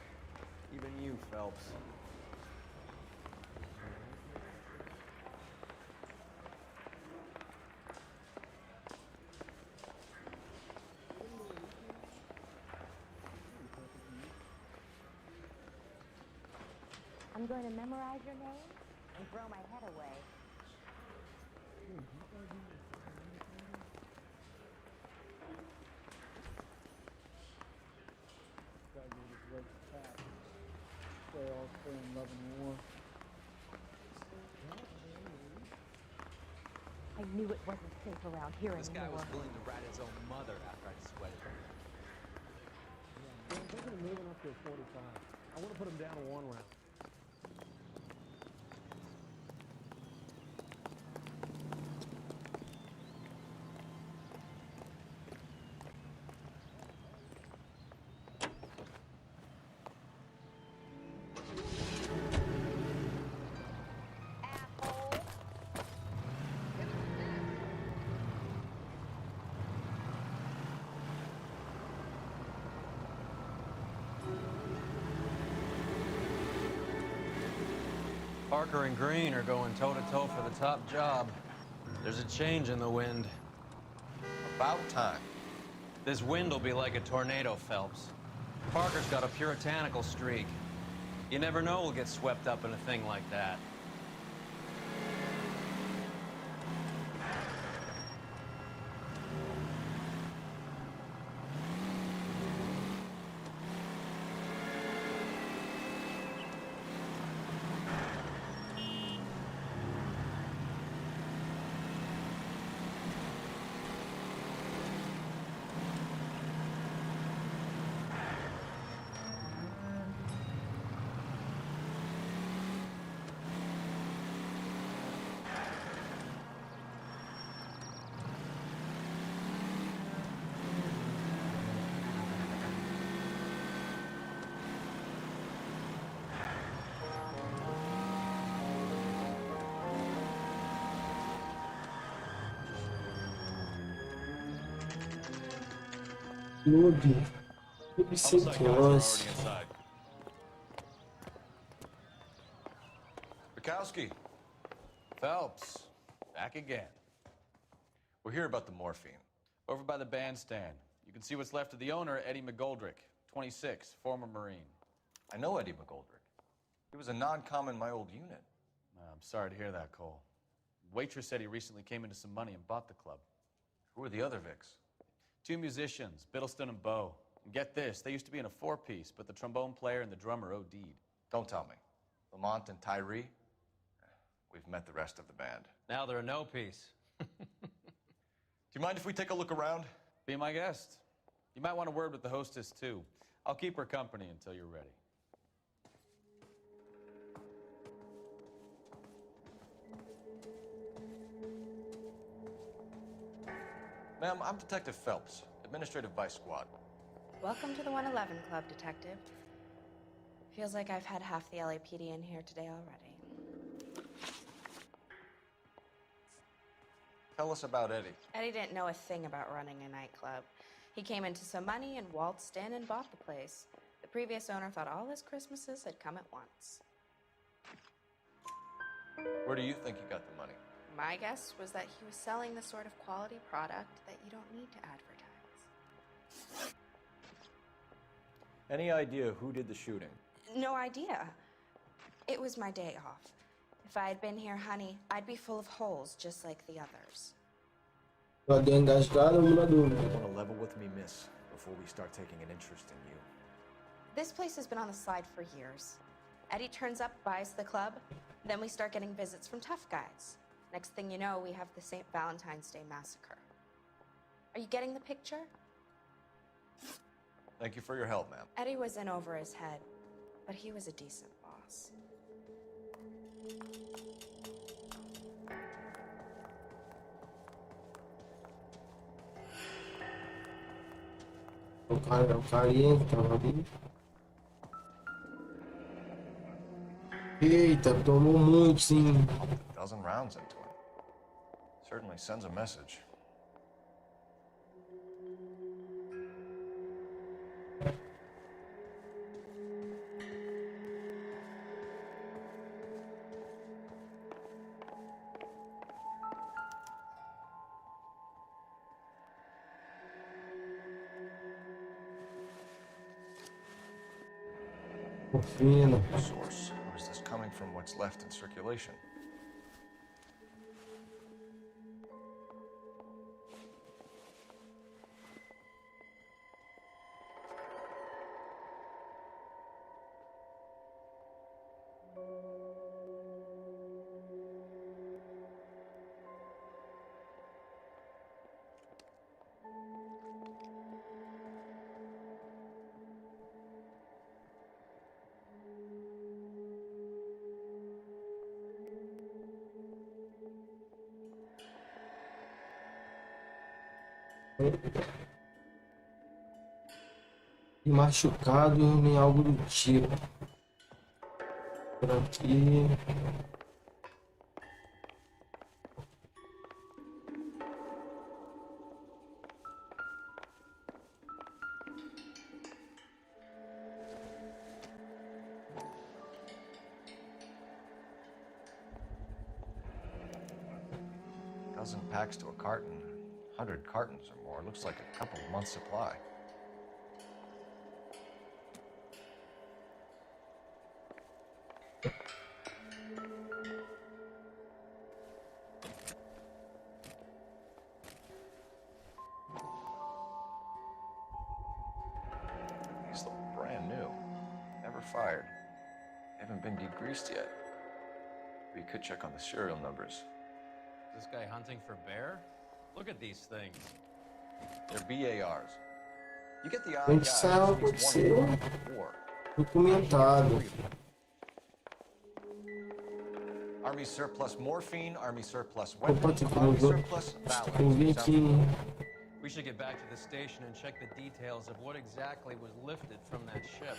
Even you, Phelps. I'm going to memorize your name and throw my head away. They all stay in love and war. I knew it wasn't safe around here This guy anymore. was willing to rat his own mother after I sweated him. Yeah, I'm thinking of moving up to a 45. I want to put him down to 1 round. Parker and Green are going toe-to-toe for the top job. There's a change in the wind. About time. This wind will be like a tornado, Phelps. Parker's got a puritanical streak. You never know we'll get swept up in a thing like that. Clube Homicide guys are 111. already inside. Bukowski. Phelps, back again. We're here about the morphine. Over by the bandstand. You can see what's left of the owner, Eddie McGoldrick, 26, former Marine. I know Eddie McGoldrick. He was a non-com in my old unit. I'm sorry to hear that, Cole. Waitress said he recently came into some money and bought the club. Who are the other Vics? 2 musicians, Biddleston and Bow. And get this, they used to be in a 4-piece, but the trombone player and the drummer OD'd. Don't tell me. Lamont and Tyree? We've met the rest of the band. Now they're a no-piece. Do you mind if we take a look around? Be my guest. You might want a word with the hostess, too. I'll keep her company until you're ready. Ma'am, I'm Detective Phelps, Administrative Vice Squad. Welcome to the 111 Club, Detective. Feels like I've had half the LAPD in here today already. Tell us about Eddie. Eddie didn't know a thing about running a nightclub. He came into some money and waltzed in and bought the place. The previous owner thought all his Christmases had come at once. Where do you think he got the money? My guess was that he was selling the sort of quality product that you don't need to advertise. Any idea who did the shooting? No idea. It was my day off. If I had been here, honey, I'd be full of holes just like the others. Alguém engasgado ou na dúvida? You want to level with me, miss, before we start taking an interest in you. This place has been on the slide for years. Eddie turns up, buys the club, then we start getting visits from tough guys. Next thing you know, we have the St. Valentine's Day massacre. Are you getting the picture? Thank you for your help, ma'am. Eddie was in over his head, but he was a decent boss. O carinha que tava ali. Eita, tomou muito, sim. 1,000 rounds into it. Certainly sends a message. Confina. Source. Or is this coming from what's left in circulation? E machucado nem algo do tipo. Por aqui. Dozen packs to a carton. 100 cartons or more. Looks like a couple of months' supply. These look brand new. Never fired. Haven't been degreased yet. We could check on the serial numbers. Is this guy hunting for bear? Look at these things. They're BARs. You get the A gente sabe o que aconteceu. Documentado. Army surplus morphine, Army surplus Opa, weapons, tem Army que surplus ver aqui. We should get back to the station and check the details of what exactly was lifted from that ship.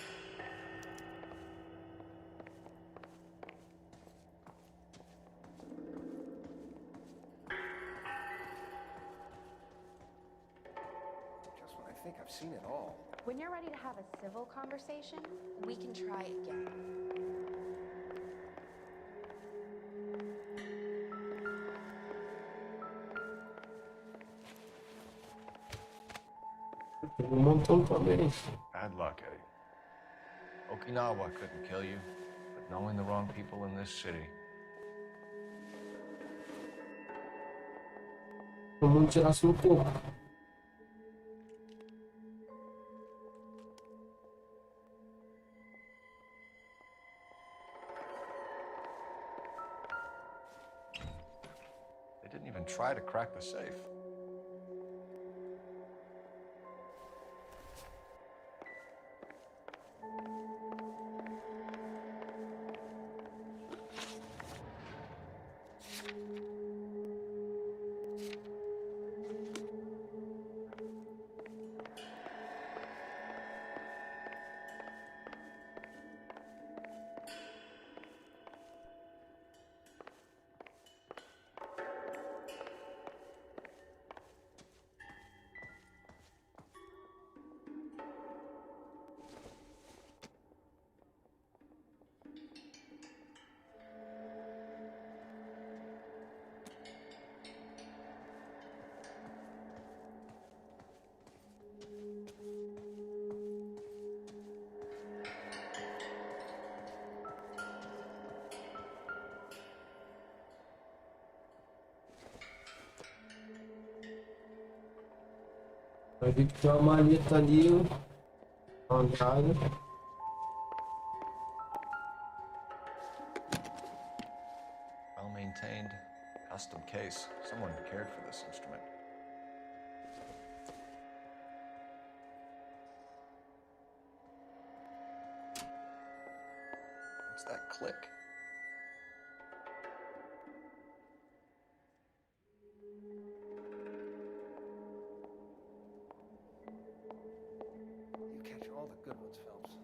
Just when I think I've seen it all. When you're ready to have a civil conversation, we can try again. Um montão também. Bad luck, Eddie. Okinawa couldn't kill you, but knowing the wrong people in this city. O mundo tirasse no corpo. They didn't even try to crack the safe. Vai ver que tem uma maleta ali, uma entrada. Well maintained, custom case. Someone cared for this instrument. What's that click? You catch all the good ones, Phelps.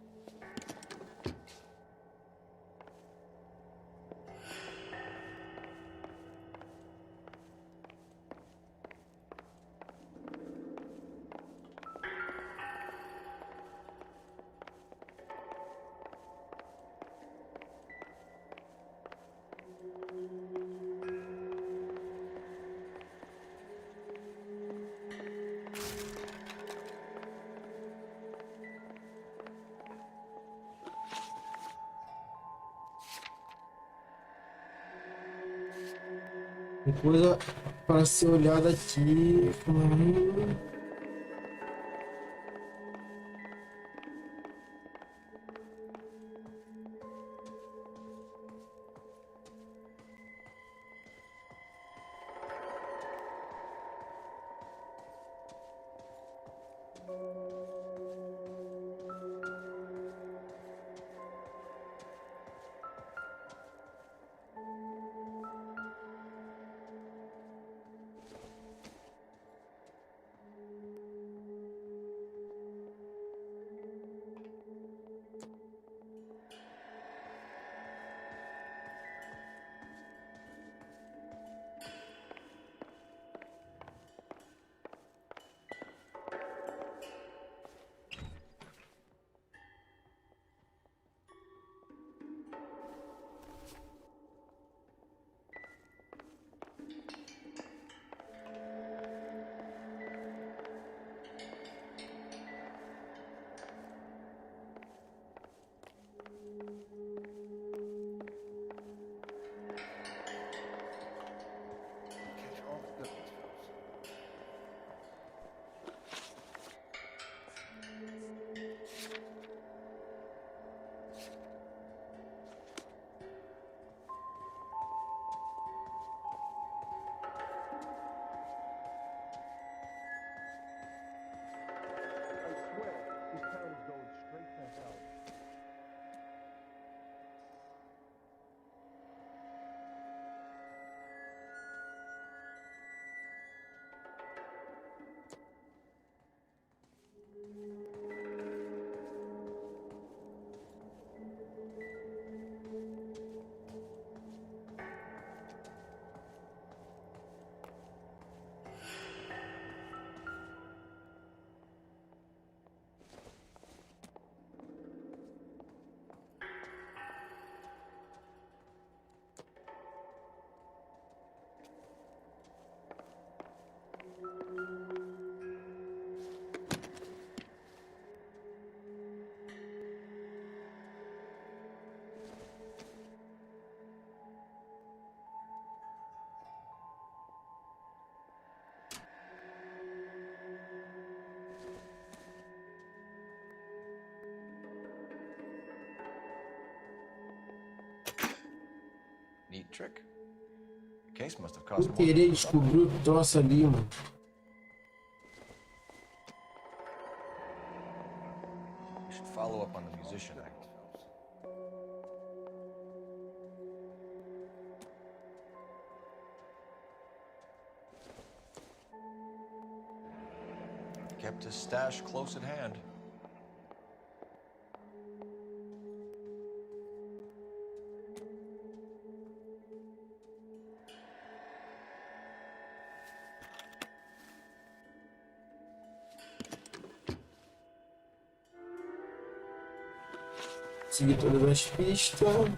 Tem coisa para ser olhada aqui. Neat trick. The case must have Sem cost more. querer descobrir o troço ali, mano. We should follow up on the musician act. Kept his stash close at hand. Seguir todas as pistas.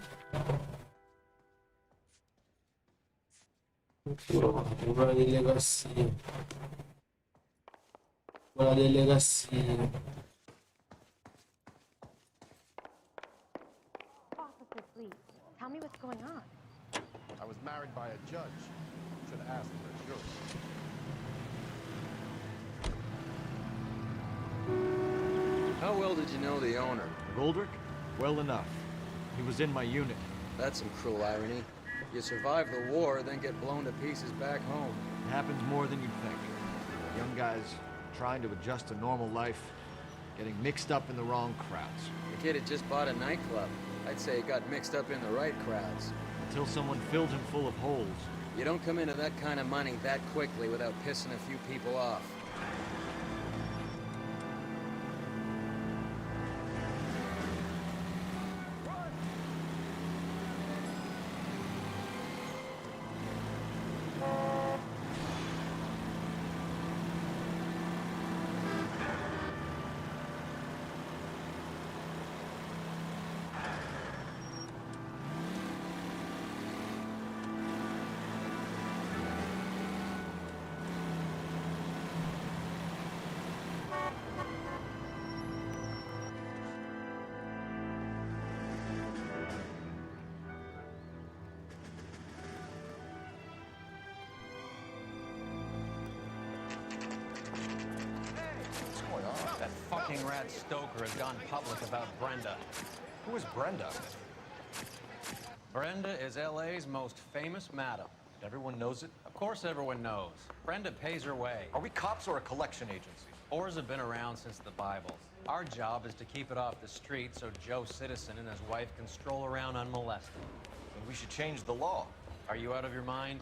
Vou na delegacia. Vou na delegacia. Officer, please, tell me what's going on. I was married by a judge. Should have asked for a jury. How well did you know the owner? Goldrick? Well enough. He was in my unit. That's some cruel irony. You survive the war, then get blown to pieces back home. It happens more than you'd think. Young guys trying to adjust to normal life, getting mixed up in the wrong crowds. The kid had just bought a nightclub. I'd say he got mixed up in the right crowds. Until someone filled him full of holes. You don't come into that kind of money that quickly without pissing a few people off. That fucking rat Stoker has gone public about Brenda. Who is Brenda? Brenda is LA's most famous madam. Everyone knows it? Of course everyone knows. Brenda pays her way. Are we cops or a collection agency? Whores have been around since the Bible. Our job is to keep it off the street so Joe Citizen and his wife can stroll around unmolested. Then we should change the law. Are you out of your mind?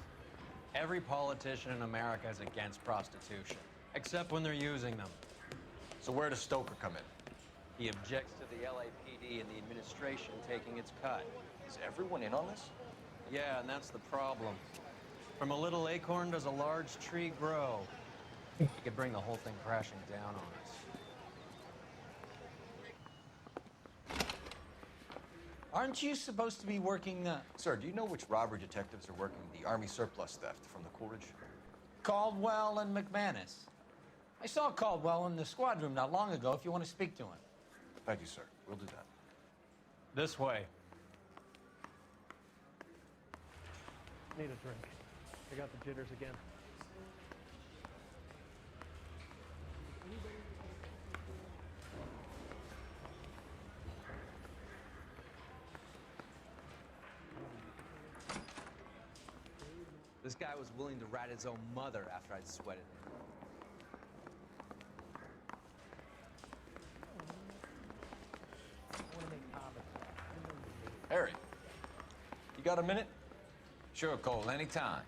Every politician in America is against prostitution, except when they're using them. So where does Stoker come in? He objects to the LAPD and the administration taking its cut. Is everyone in on this? Yeah, and that's the problem. From a little acorn does a large tree grow. He could bring the whole thing crashing down on us. Aren't you supposed to be working, Sir, do you know which robbery detectives are working the Army surplus theft from the Coolidge? Caldwell and McManus? I saw Caldwell in the squad room not long ago if you want to speak to him. Thank you, sir. We'll do that. This way. Need a drink. I got the jitters again. This guy was willing to rat his own mother after I'd sweated him. Harry, you got a minute? Sure, Cole, anytime.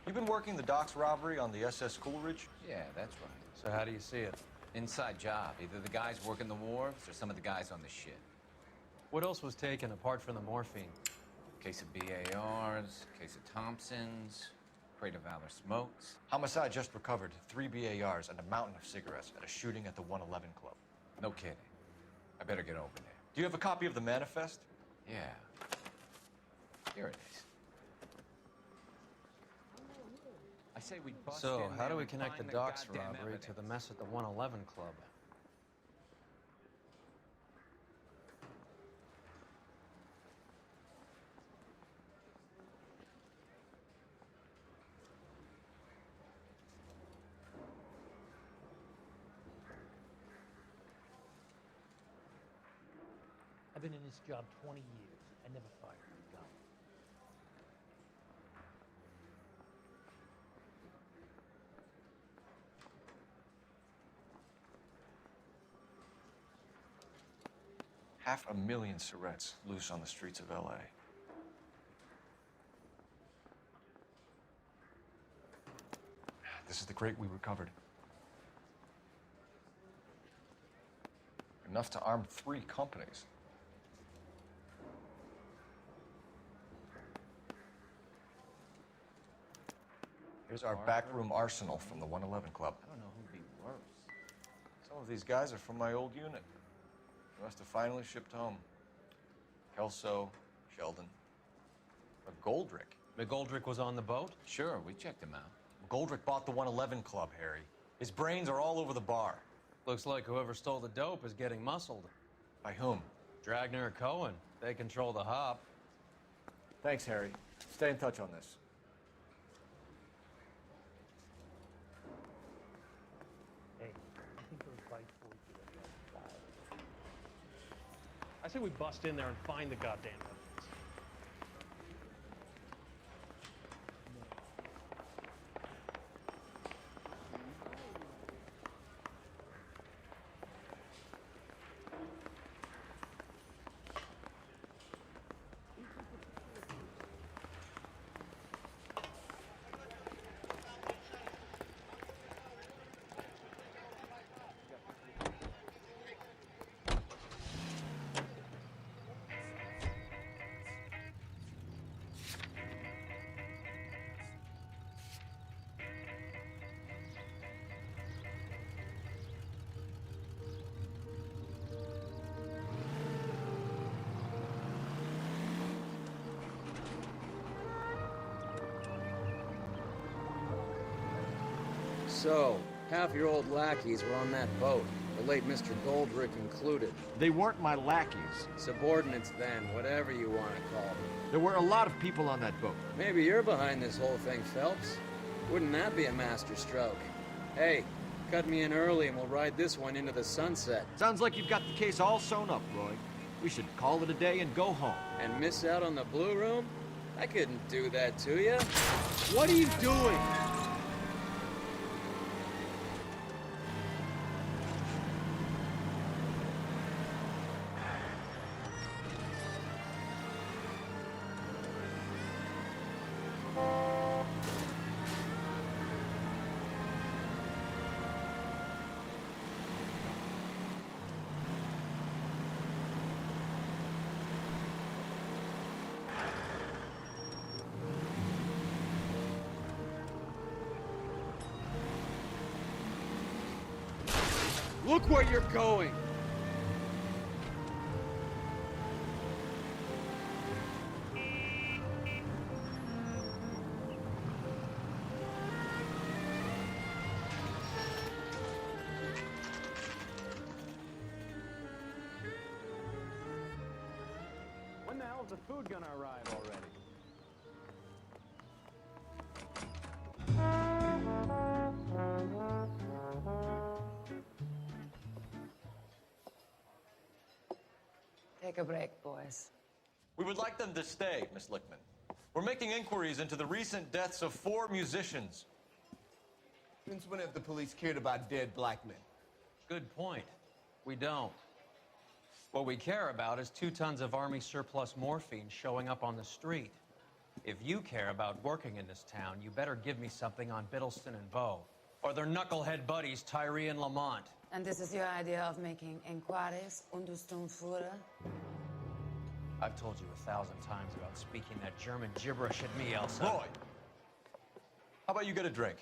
You've been working the docks robbery on the SS Coolidge? Yeah, that's right. So how do you see it? Inside job. Either the guys working the wharves or some of the guys on the ship. What else was taken apart from the morphine? Case of BARs, case of Thompsons, crate of Valor smokes. Homicide just recovered 3 BARs and a mountain of cigarettes at a shooting at the 111 Club. No kidding. I better get over there. Do you have a copy of the manifest? Yeah. Here it is. I say we bust So, in how do there we and connect the find docks goddamn robbery evidence. to the mess at the 111 Club? I've been in this job 20 years. I never fired a gun. 500,000 Surretts loose on the streets of LA. This is the crate we recovered. Enough to arm 3 companies. Here's our backroom arsenal from the 111 Club. I don't know who'd be worse. Some of these guys are from my old unit. They must have finally shipped home. Kelso, Sheldon, McGoldrick. McGoldrick was on the boat? Sure, we checked him out. McGoldrick bought the 111 Club, Harry. His brains are all over the bar. Looks like whoever stole the dope is getting muscled. By whom? Dragner or Cohen. They control the hop. Thanks, Harry. Stay in touch on this. Hey, I think those bikes will get on the other side. I say we bust in there and find the goddamn evidence. So, half your old lackeys were on that boat, the late Mr. Goldrick included. They weren't my lackeys. Subordinates then, whatever you want to call them. There were a lot of people on that boat. Maybe you're behind this whole thing, Phelps. Wouldn't that be a master stroke? Hey, cut me in early and we'll ride this one into the sunset. Sounds like you've got the case all sewn up, Roy. We should call it a day and go home. And miss out on the Blue Room? I couldn't do that to you. What are you doing? Look where you're going! When the hell is the food gonna arrive already? Take a break, boys. We would like them to stay, Miss Lickman. We're making inquiries into the recent deaths of 4 musicians. Since when have the police cared about dead black men? Good point. We don't. What we care about is 2 tons of Army surplus morphine showing up on the street. If you care about working in this town, you better give me something on Biddleston and Bow, or their knucklehead buddies, Tyree and Lamont. And this is your idea of making inquiries Untersturmführer? I've told you 1,000 times about speaking that German gibberish at me, Elsa. Roy! How about you get a drink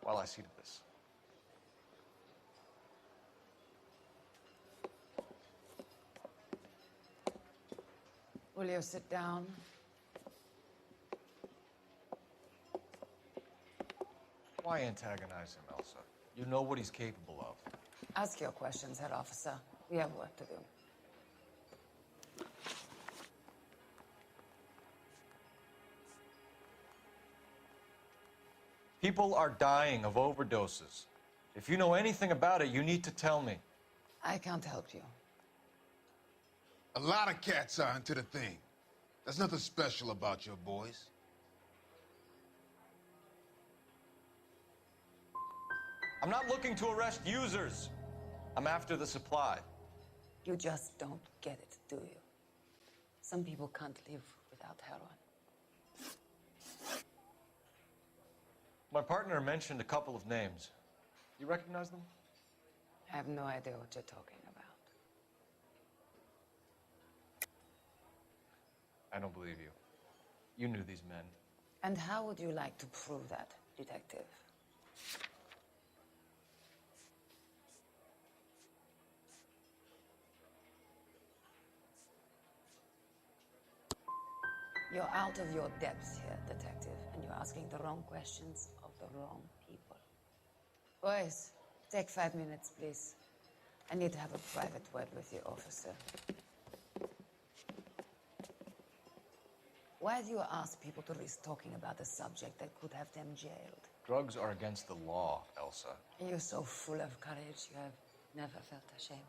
while I see to this? Will you sit down? Why antagonize him, Elsa? You know what he's capable of. Ask your questions, head officer. We have work to do. People are dying of overdoses. If you know anything about it, you need to tell me. I can't help you. A lot of cats are into the thing. There's nothing special about your boys. I'm not looking to arrest users. I'm after the supply. You just don't get it, do you? Some people can't live without heroin. My partner mentioned a couple of names. You recognize them? I have no idea what you're talking about. I don't believe you. You knew these men. And how would you like to prove that, detective? You're out of your depth here, detective, and you're asking the wrong questions of the wrong people. Boys, take 5 minutes, please. I need to have a private word with you, officer. Why do you ask people to risk talking about a subject that could have them jailed? Drugs are against the law, Elsa. You're so full of courage, you have never felt ashamed.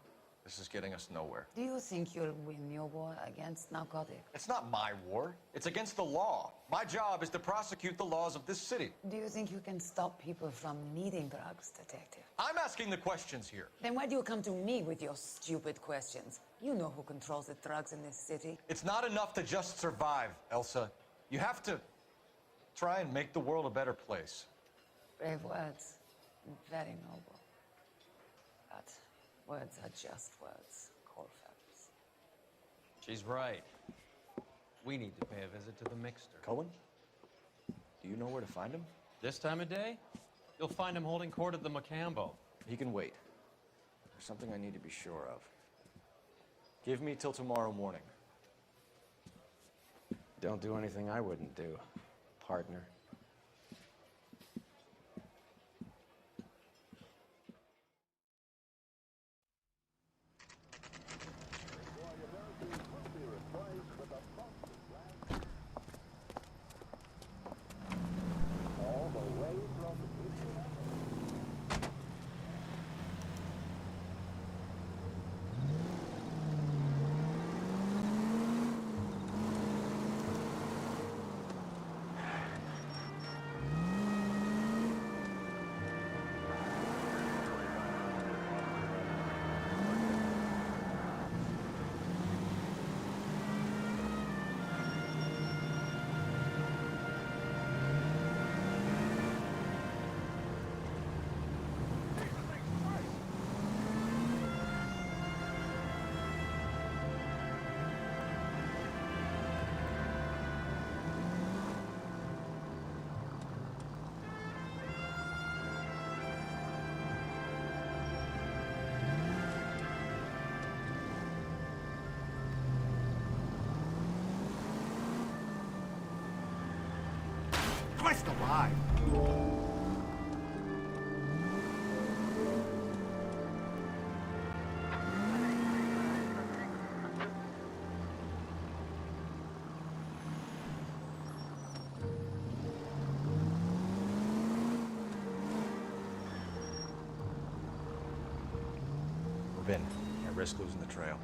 This is getting us nowhere. Do you think you'll win your war against narcotics? It's not my war. It's against the law. My job is to prosecute the laws of this city. Do you think you can stop people from needing drugs, detective? I'm asking the questions here. Then why do you come to me with your stupid questions? You know who controls the drugs in this city. It's not enough to just survive, Elsa. You have to try and make the world a better place. Brave words, and very noble. But words are just words, Coldfellas. She's right. We need to pay a visit to the mixer. Cohen? Do you know where to find him? This time of day? You'll find him holding court at the Macambo. He can wait. There's something I need to be sure of. Give me till tomorrow morning. Don't do anything I wouldn't do, partner. Christ alive! We're in. I risk losing the trail.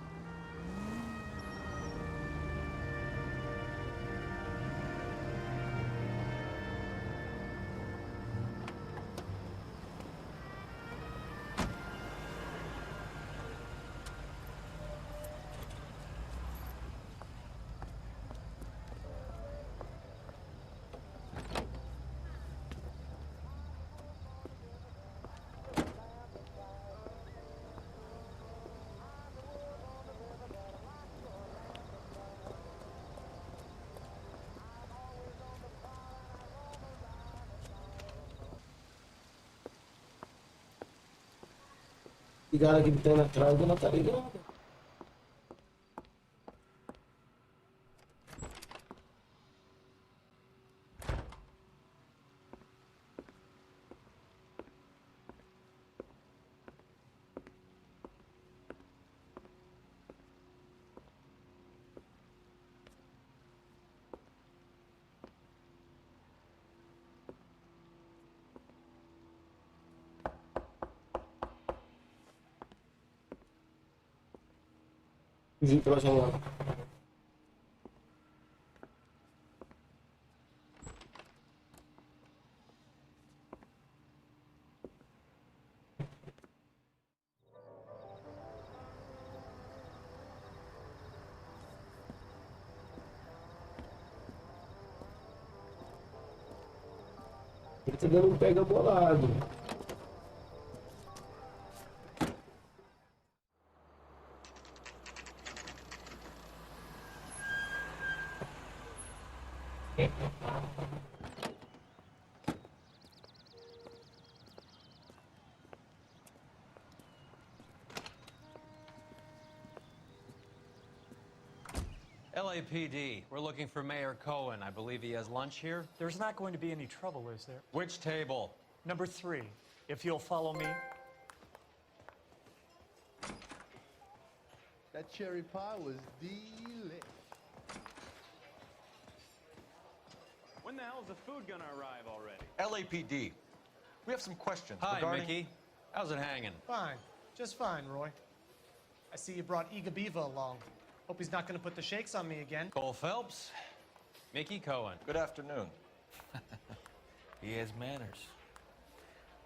E cara que tem atrás, ela tá ligada. Vi pela janela. Ele tá dando um pega bolado. LAPD, we're looking for Mayor Cohen. I believe he has lunch here. There's not going to be any trouble, is there? Which table? Number 3, if you'll follow me. That cherry pie was delish. When the hell is the food gonna arrive already? LAPD. We have some questions Hi, regarding... Mickey. How's it hanging? Fine. Just fine, Roy. I see you brought Eager Beaver along. Hope he's not gonna put the shakes on me again. Cole Phelps, Mickey Cohen. Good afternoon. He has manners.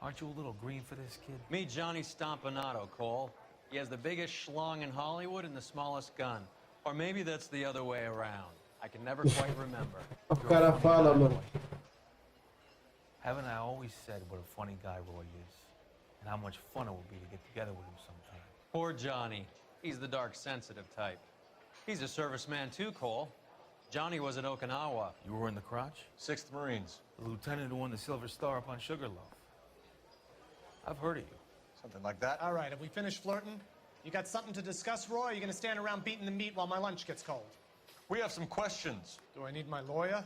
Aren't you a little green for this kid? Meet Johnny Stompanato, Cole. He has the biggest schlong in Hollywood and the smallest gun. Or maybe that's the other way around. I can never quite remember. O cara fala, mano. Haven't I always said what a funny guy Roy is? And how much fun it would be to get together with him sometime? Poor Johnny. He's the dark, sensitive type. He's a serviceman too, Cole. Johnny was at Okinawa. You were in the crotch? 6th Marines. The lieutenant who won the Silver Star up on Sugarloaf. I've heard of you. Something like that. All right, have we finished flirting? You got something to discuss, Roy? Or are you gonna stand around beating the meat while my lunch gets cold? We have some questions. Do I need my lawyer?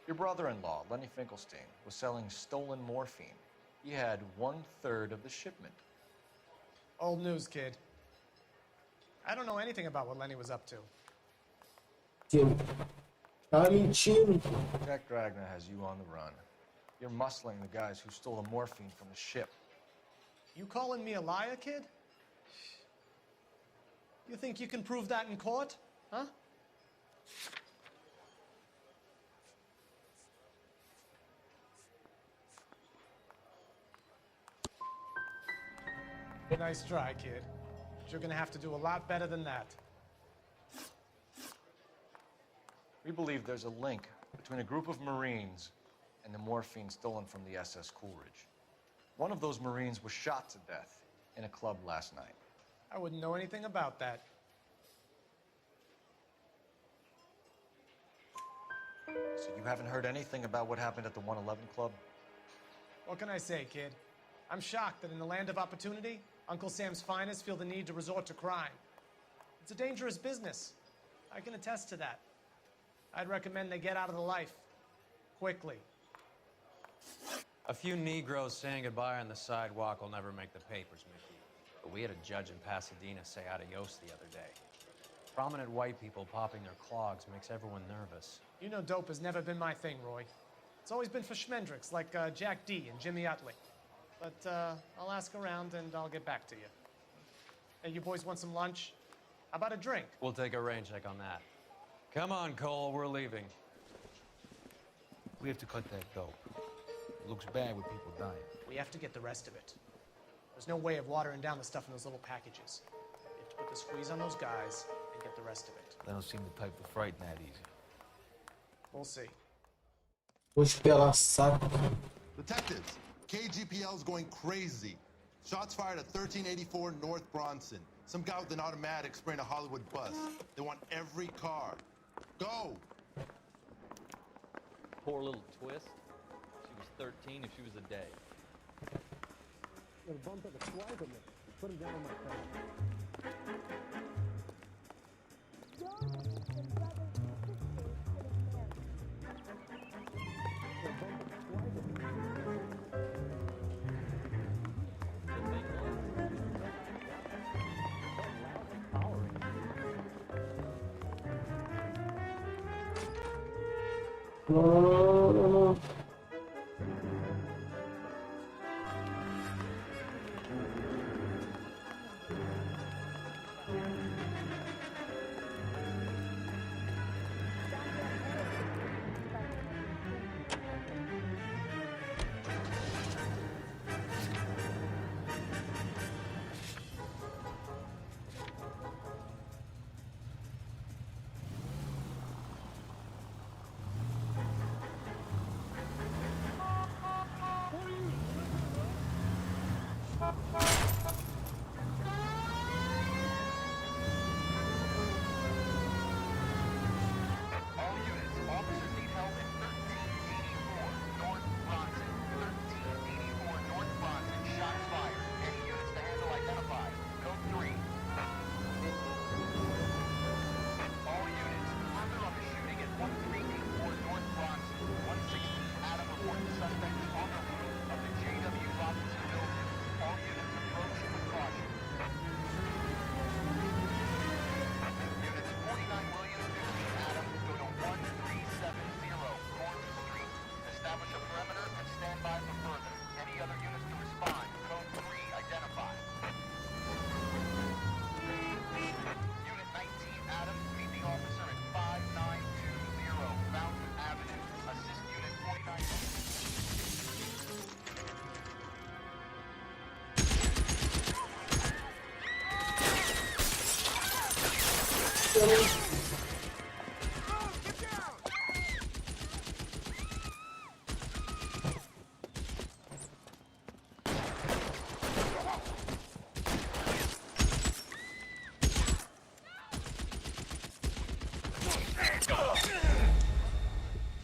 Your brother-in-law, Lenny Finkelstein, was selling stolen morphine. He had 1/3 of the shipment. Old news, kid. I don't know anything about what Lenny was up to. Tá mentindo. Jack Dragna has you on the run. You're muscling the guys who stole the morphine from the ship. You calling me a liar, kid? You think you can prove that in court? Huh? Nice try, kid. But you're gonna have to do a lot better than that. We believe there's a link between a group of Marines and the morphine stolen from the SS Coolidge. One of those Marines was shot to death in a club last night. I wouldn't know anything about that. So you haven't heard anything about what happened at the 111 Club? What can I say, kid? I'm shocked that in the land of opportunity, Uncle Sam's finest feel the need to resort to crime. It's a dangerous business. I can attest to that. I'd recommend they get out of the life. Quickly. A few Negroes saying goodbye on the sidewalk will never make the papers, Mickey. But we had a judge in Pasadena say adios the other day. Prominent white people popping their clogs makes everyone nervous. You know dope has never been my thing, Roy. It's always been for schmendricks like Jack D. and Jimmy Utley. But I'll ask around and I'll get back to you. Hey, you boys want some lunch? How about a drink? We'll take a rain check on that. Come on, Cole, we're leaving. We have to cut that dope. It looks bad with people dying. We have to get the rest of it. There's no way of watering down the stuff in those little packages. We have to put the squeeze on those guys and get the rest of it. They don't seem the type to frighten that easy. We'll see. Push pela saco. Detectives, KGPL's going crazy. Shots fired at 1384 North Bronson. Some guy with an automatic spraying a Hollywood bus. They want every car. Go! Poor little twist. She was 13 if she was a day. Bump at the flag on this. Put him down on my phone. No.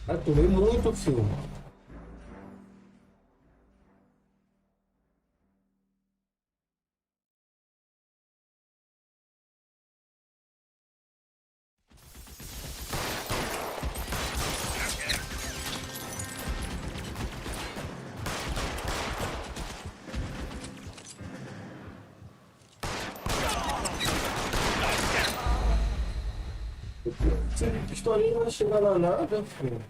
Cara, tomei muito, filho. Esse pistolinho não vai chegar lá nada, filho.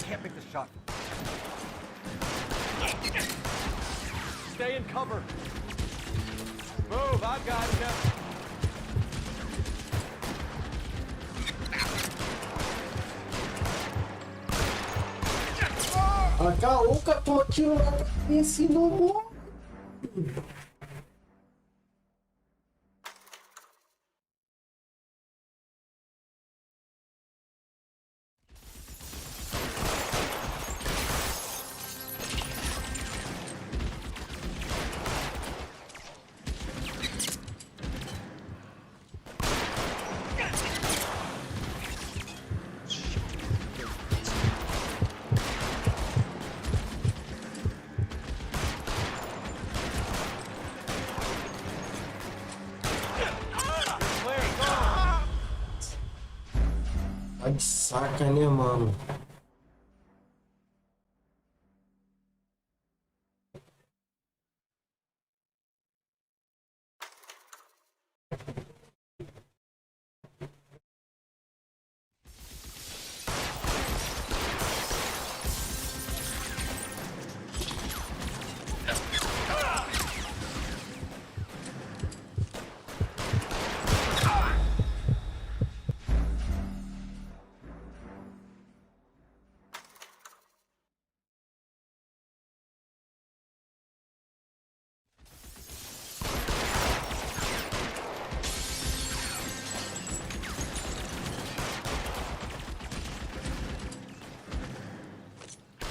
Can't make the shot. Stay in cover. Move, I've got you. A Caoca toma tiro na cabeça e não morre. Tá de saca, né, mano?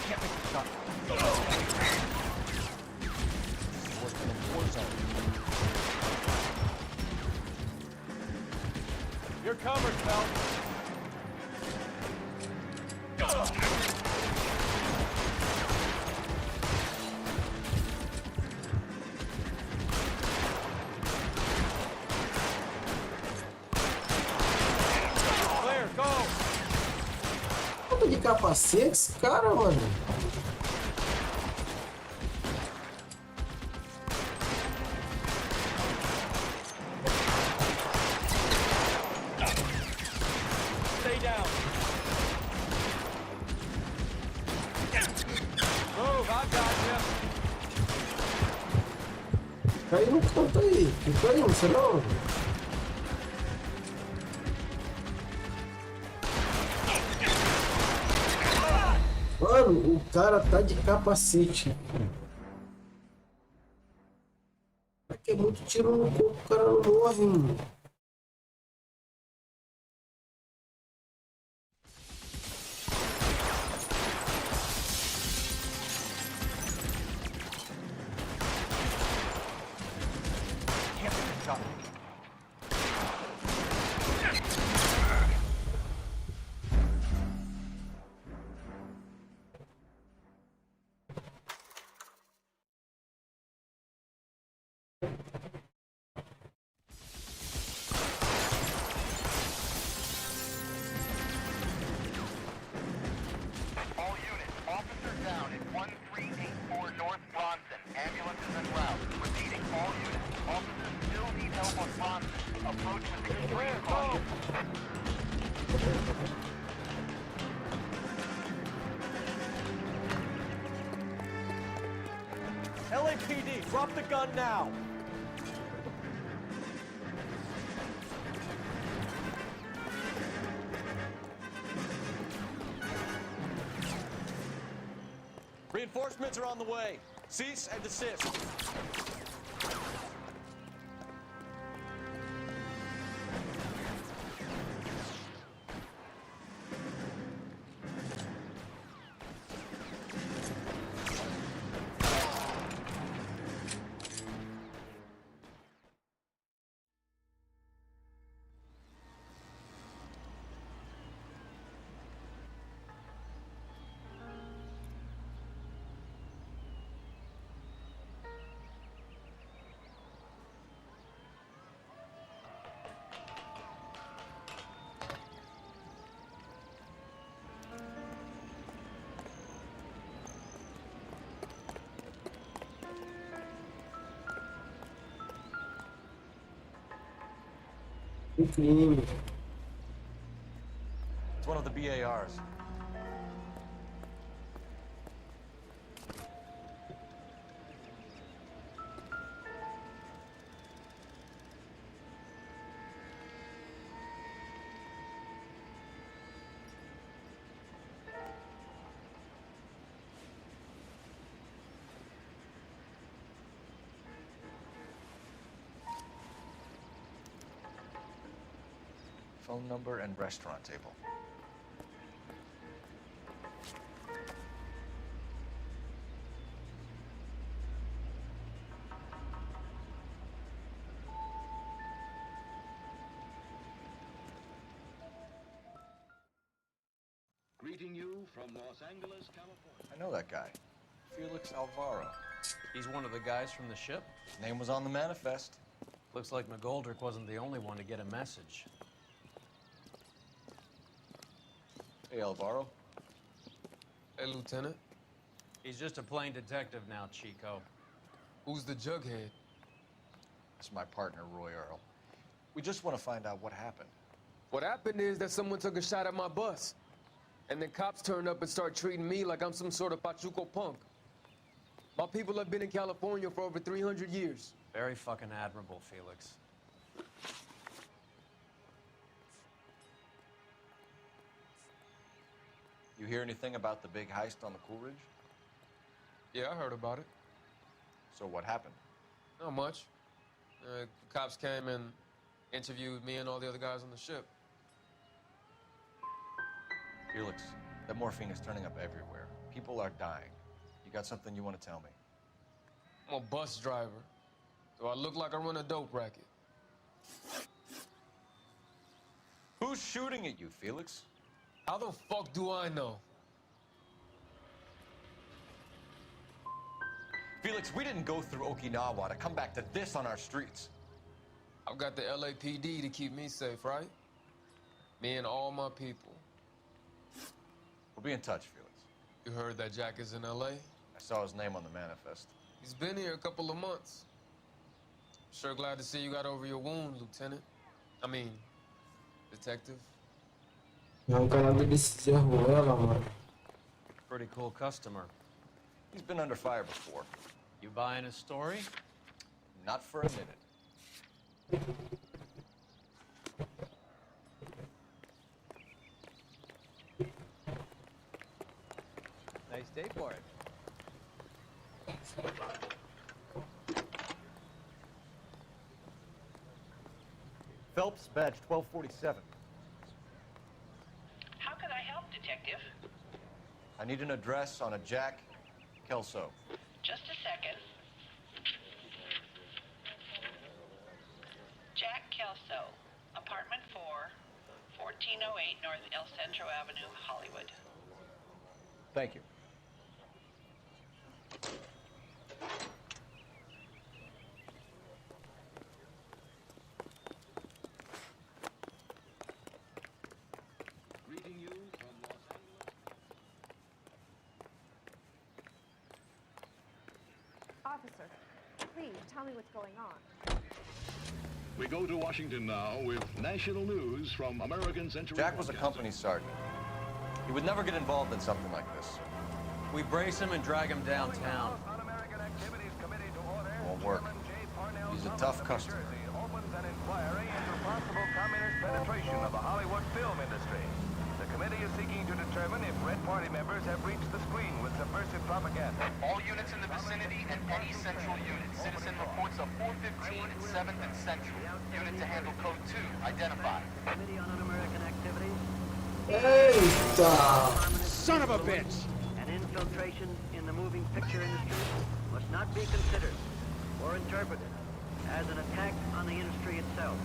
Can't make the shot. Working in war zone. You're covered, pal. Clear, go. Falta de capacete esse cara, mano. Stay down. Move, I've got you. Caiu no canto aí. Fica aí, você não? Mano, o cara tá de capacete. Aqui é muito tiro no corpo, o cara não morre, mano. Can't make the shot. All units, officer down at 1384 North Bronson. Ambulances en route. Repeating, all units, officers still need help on Bronson. Approach with extreme caution. LAPD, drop the gun now. Reinforcements are on the way. Cease and desist. O crime. It's one of the BARs. Phone number and restaurant table. Greeting you from Los Angeles, California. I know that guy. Felix Alvaro. He's one of the guys from the ship? His name was on the manifest. Looks like McGoldrick wasn't the only one to get a message. Hey, Alvaro. Hey, Lieutenant. He's just a plain detective now, Chico. Who's the jughead? That's my partner, Roy Earl. We just want to find out what happened. What happened is that someone took a shot at my bus. And then cops turned up and start treating me like I'm some sort of Pachuco punk. My people have been in California for over 300 years. Very fucking admirable, Felix. You hear anything about the big heist on the Coolidge? Yeah, I heard about it. So what happened? Not much. The cops came and interviewed me and all the other guys on the ship. Felix, that morphine is turning up everywhere. People are dying. You got something you want to tell me? I'm a bus driver. Do I look like I run a dope racket? Who's shooting at you, Felix? How the fuck do I know? Felix, we didn't go through Okinawa to come back to this on our streets. I've got the LAPD to keep me safe, right? Me and all my people. We'll be in touch, Felix. You heard that Jack is in LA? I saw his name on the manifest. He's been here a couple of months. Sure glad to see you got over your wound, Lieutenant. I mean, Detective. É um canal de ela, mano. Pretty cool customer. He's been under fire before. You buying his story? Not for a minute. Nice day for it. Phelps, badge 1247. How can I help, Detective? I need an address on a Jack Kelso. Just a second. Jack Kelso, apartment 4, 1408 North El Centro Avenue, Hollywood. Thank you. Greeting you from Los Angeles. Officer, please tell me what's going on. We go to Washington now with national news from American Century. Jack was a company sergeant. He would never get involved in something like this. We brace him and drag him downtown. Won't work. He's a tough customer. Opens an inquiry into possible communist penetration of the Hollywood film industry. The committee is seeking to determine if Red Party members have reached the screen with subversive propaganda. All units in the vicinity and any central unit. Citizen reports of 415, 7th, and Central. Unit to handle code 2, identified. Committee on Un-American Activities. Eita! Son of a bitch! An infiltration in the moving picture industry must not be considered or interpreted as an attack on the industry itself.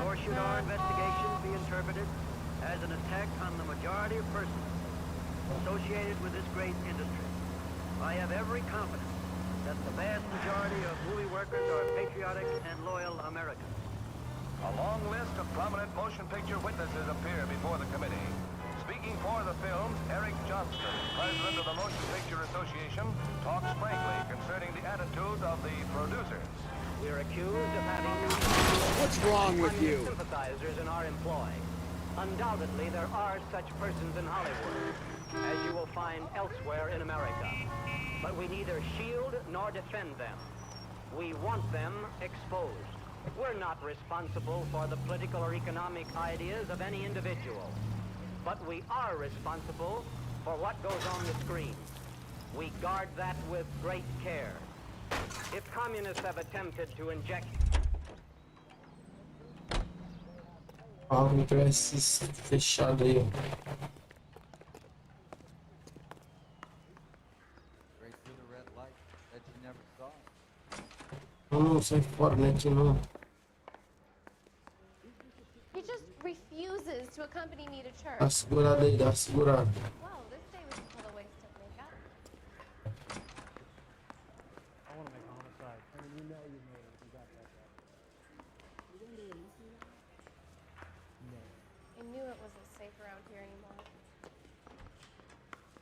Nor should our investigation be interpreted as an attack on the majority of persons associated with this great industry. I have every confidence that the vast majority of movie workers are patriotic and loyal Americans. A long list of prominent motion picture witnesses appear before the committee. Speaking for the films, Eric Johnston, president of the Motion Picture Association, talks frankly concerning the attitude of the producers. We are accused of having What's wrong with you? sympathizers in our employ. Undoubtedly, there are such persons in Hollywood, as you will find elsewhere in America. But we neither shield nor defend them. We want them exposed. We're not responsible for the political or economic ideas of any individual. But we are responsible for what goes on the screen. We guard that with great care. If communists have attempted to inject... Algo tivesse fechado aí, ó. Straight through the red light that you never saw. Não, sai fora, né? Que não. He just refuses to accompany me to church. Dá uma segurada aí, dá uma segurada. Well, this day was a total waste of makeup. I want to make a homicide. I mean, you know you made it. You got that right. You gonna do anything? No. I knew it wasn't safe around here anymore.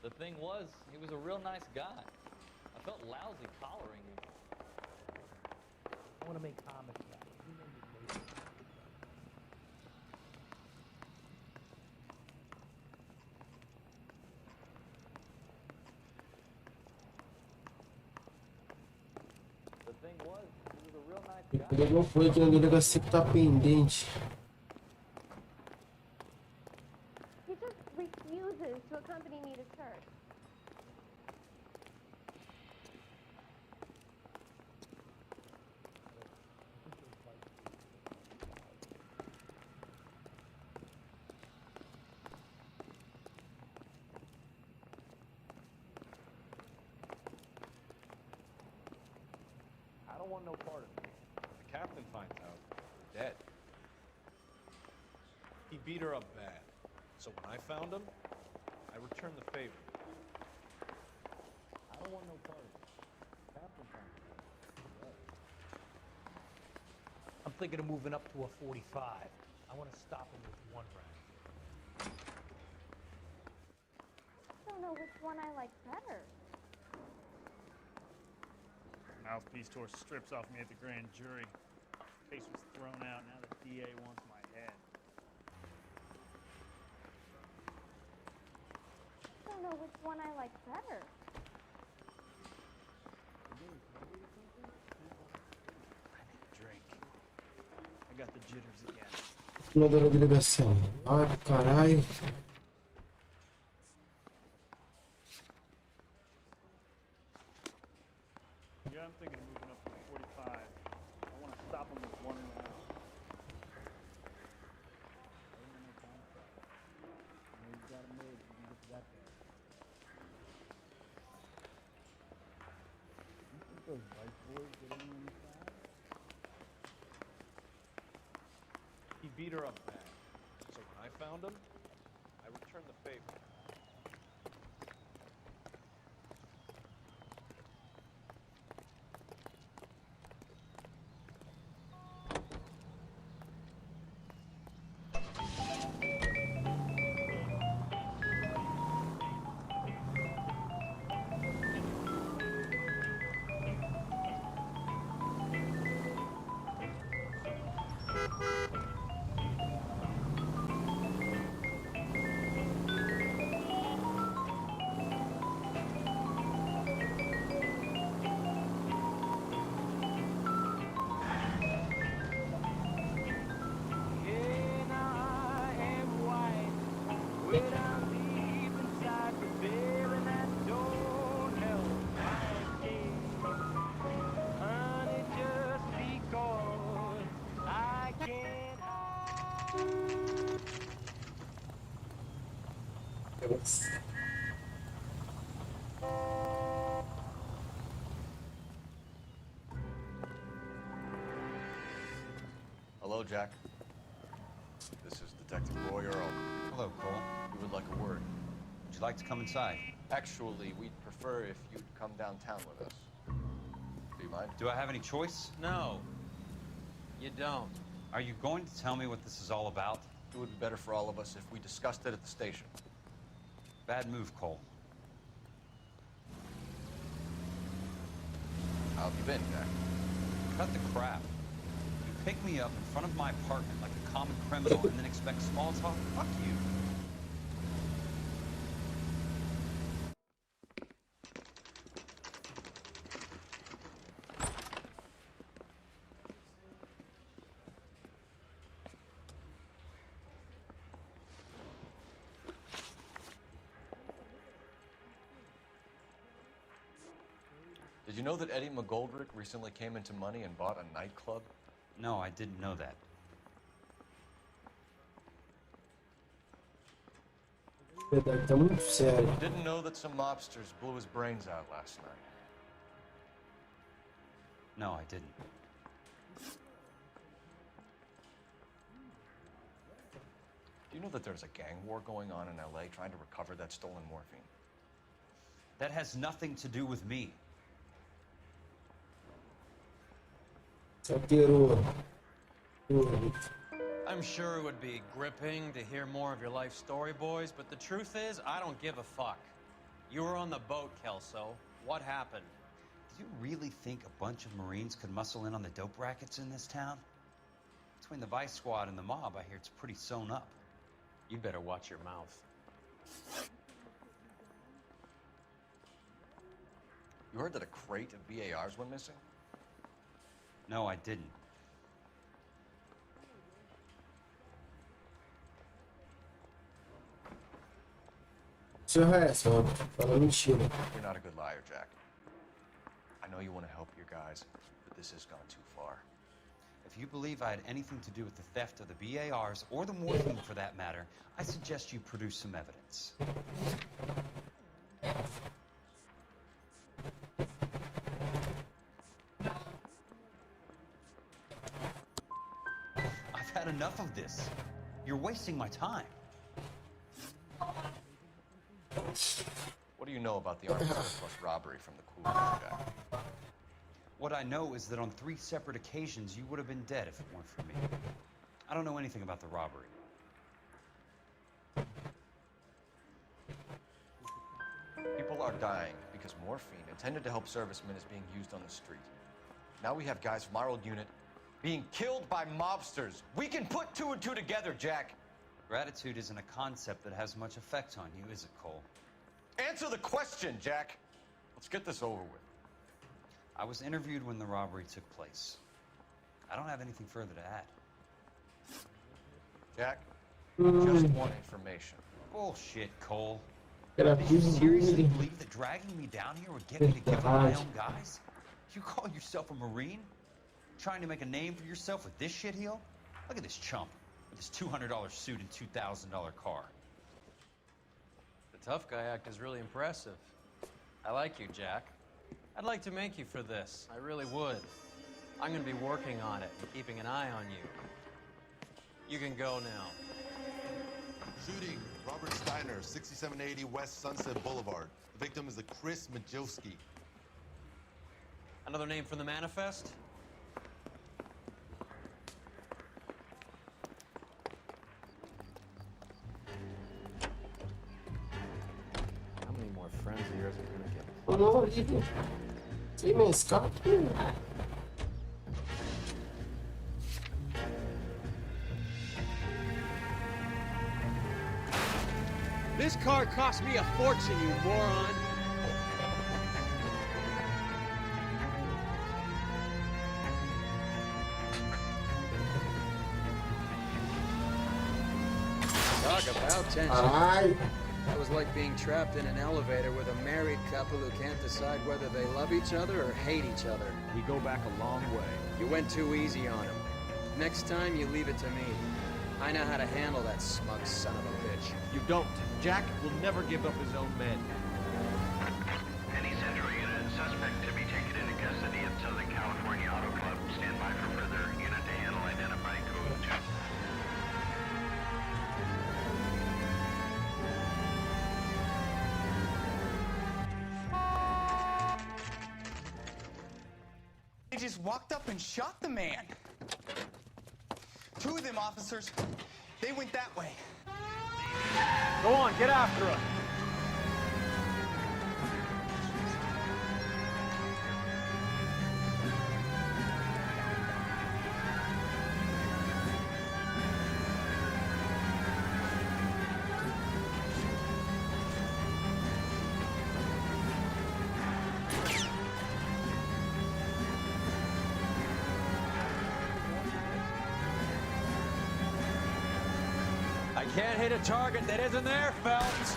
The thing was, he was a real nice guy. I felt lousy collaring him. I want to make homicide. You know you made it. The thing was, he was a real nice E guy. pegou foi que na delegacia que tá pendente. He just refuses to accompany me to church. I don't want no part of it. The captain finds out, we're dead. He beat her up bad. So when I found him, I returned the favor. I don't want no part of it. The captain finds out, we're dead. I'm thinking of moving up to a 45. I want to stop him with one round. I don't know which one I like better. Mouthpiece tore strips off me at the grand jury. Case was thrown out. Now the DA wants my head. I don't know which one I like better. I need a drink. I got the jitters again. Fundador da delegação. Ai, caralho. Yeah, I'm thinking of moving up to 45. I want to stop him with one round. He beat her up bad. So when I found him, I returned the favor. Way down deep inside the feeling that don't help my escape. Honey, just because I can't Hello, Jack. This is Detective Roy Earl. Hello, Cole. We would like a word. Would you like to come inside? Actually, we'd prefer if you'd come downtown with us. Do you mind? Do I have any choice? No, you don't. Are you going to tell me what this is all about? It would be better for all of us if we discussed it at the station. Bad move, Cole. How have you been, Jack? Cut the crap. You pick me up in front of my apartment like a common criminal and then expect small talk? Fuck you. Did you know that Eddie McGoldrick recently came into money and bought a nightclub? No, I didn't know that. Verdade, tá muito sério. Didn't know that some mobsters blew his brains out last night. No, I didn't. Do you know that there's a gang war going on in LA trying to recover that stolen morphine? That has nothing to do with me. I'm sure it would be gripping to hear more of your life story, boys, but the truth is, I don't give a fuck. You were on the boat, Kelso. What happened? Do you really think a bunch of Marines could muscle in on the dope rackets in this town? Between the Vice Squad and the mob, I hear it's pretty sewn up. You better watch your mouth. You heard that a crate of BARs went missing? No, I didn't. Seu reação, fala mentira. You're not a good liar, Jack. I know you want to help your guys, but this has gone too far. If you believe I had anything to do with the theft of the BARs, or the morphine for that matter, I suggest you produce some evidence. I've had enough of this. You're wasting my time. What do you know about the Army surplus robbery from the Coolidge, Jack? What I know is that on 3 separate occasions, you would have been dead if it weren't for me. I don't know anything about the robbery. People are dying because morphine intended to help servicemen is being used on the street. Now we have guys from our old unit being killed by mobsters. We can put 2 and 2 together, Jack. Gratitude isn't a concept that has much effect on you, is it, Cole? Answer the question, Jack. Let's get this over with. I was interviewed when the robbery took place. I don't have anything further to add. Jack, just want information. Bullshit, Cole. Era Did you seriously tudo believe that dragging me down here would get me to give up my own guys? You call yourself a Marine? Trying to make a name for yourself with this shitheel? Look at this chump with his $200 suit and $2,000 car. The tough guy act is really impressive. I like you, Jack. I'd like to make you for this. I really would. I'm gonna be working on it and keeping an eye on you. You can go now. Shooting, Robert Steiner, 6780 West Sunset Boulevard. The victim is a Chris Majowski. Another name from the manifest? How many more friends of yours are you gonna get? Oh, não, horrível. Sim, mas calma. This car cost me a fortune, you moron. Talk about tension. Caralho. That was like being trapped in an elevator with a married couple who can't decide whether they love each other or hate each other. We go back a long way. You went too easy on him. Next time, you leave it to me. I know how to handle that smug son of a bitch. You don't. Jack will never give up his own men. Any Central unit, suspect to be taken into custody at Southern California Auto Club. Stand by for further unit to handle identifying code 2. They just walked up and shot the man. 2 of them officers, they went that way. Go on, get after him. I can't hit a target that isn't there, Phelps.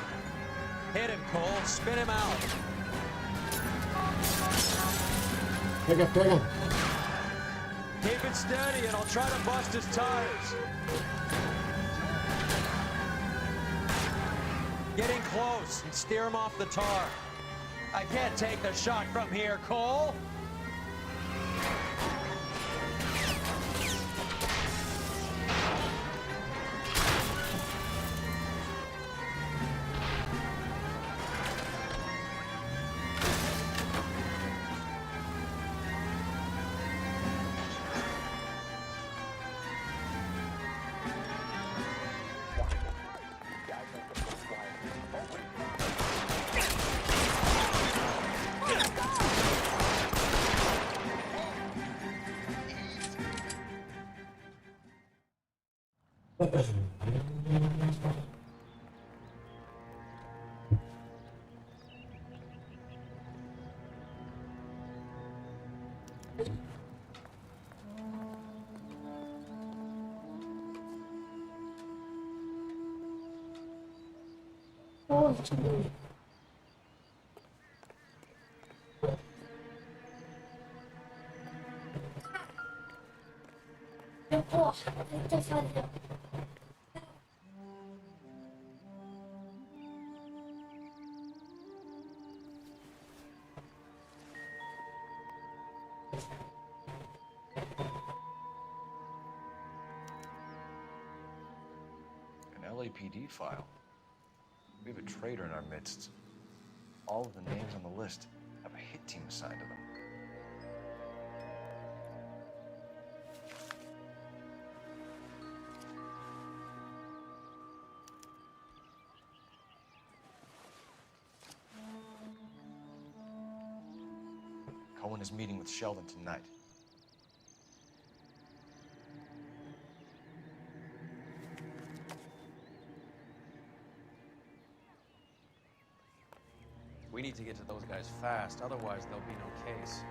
Hit him, Cole. Spin him out. Pega, pega. Keep it steady and I'll try to bust his tires. Getting close and steer him off the tar. I can't take the shot from here, Cole. Porra, o que eu tô fazendo? An LAPD file. We have a traitor in our midst. All of the names on the list have a hit team assigned to them. Cohen is meeting with Sheldon tonight. We need to get to those guys fast, otherwise there'll be no case.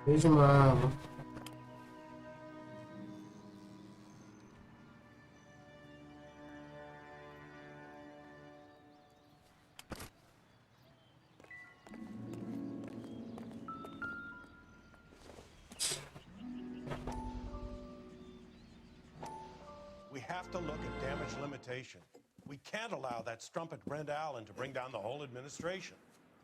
Veja uma arma. We have to look at damage limitation. We can't allow that strumpet Brent Allen to bring down the whole administration.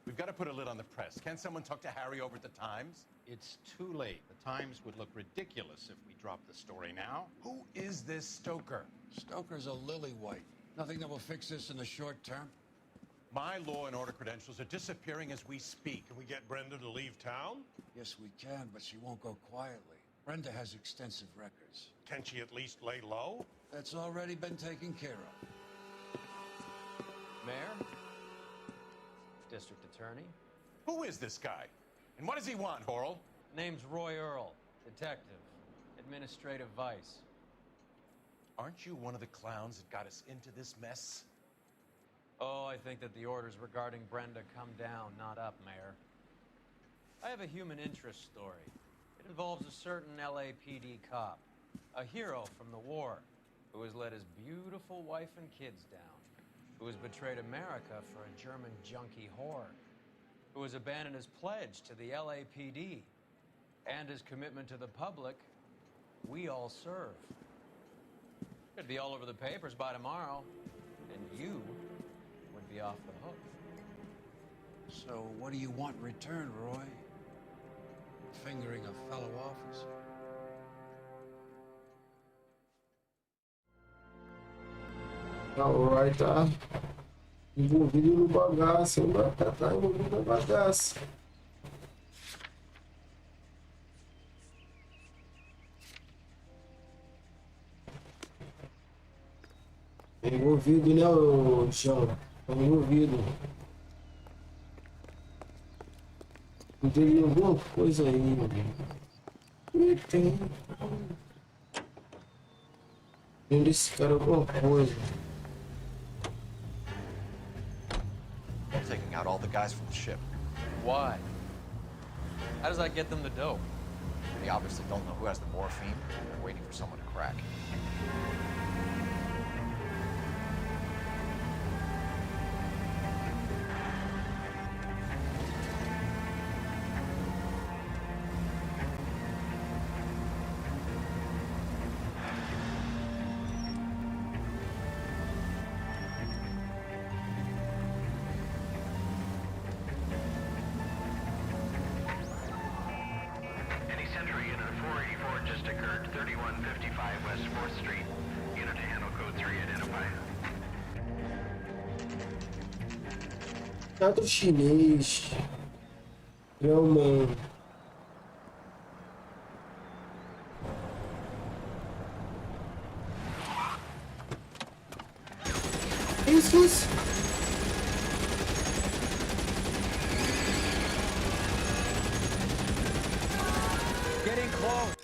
We've got to put a lid on the press. Can't someone talk to Harry over at the Times? It's too late. The Times would look ridiculous if we dropped the story now. Who is this Stoker? Stoker's a lily white. Nothing that will fix this in the short term. My law and order credentials are disappearing as we speak. Can we get Brenda to leave town? Yes, we can, but she won't go quietly. Brenda has extensive records. Can she at least lay low? That's already been taken care of. Mayor? District Attorney? Who is this guy? And what does he want, Horrell? Name's Roy Earl, detective, administrative vice. Aren't you one of the clowns that got us into this mess? Oh, I think that the orders regarding Brenda come down, not up, Mayor. I have a human interest story. It involves a certain LAPD cop, a hero from the war, who has let his beautiful wife and kids down, who has betrayed America for a German junkie whore, who has abandoned his pledge to the LAPD and his commitment to the public. We all serve. Could be all over the papers by tomorrow, and you would be off the hook. So what do you want in return, Roy? Fingering a fellow officer? Alright, tá envolvido no bagaço, hein? Tá envolvido no bagaço. Envolvido, né, o chão? Envolvido. Tem alguma coisa aí. Tem desse cara alguma coisa. I'm taking out all the guys from the ship. Why? How does that get them the dope? They obviously don't know who has the morphine. They're waiting for someone to crack. Teatro chinês. Não, mano. Isso. Getting close.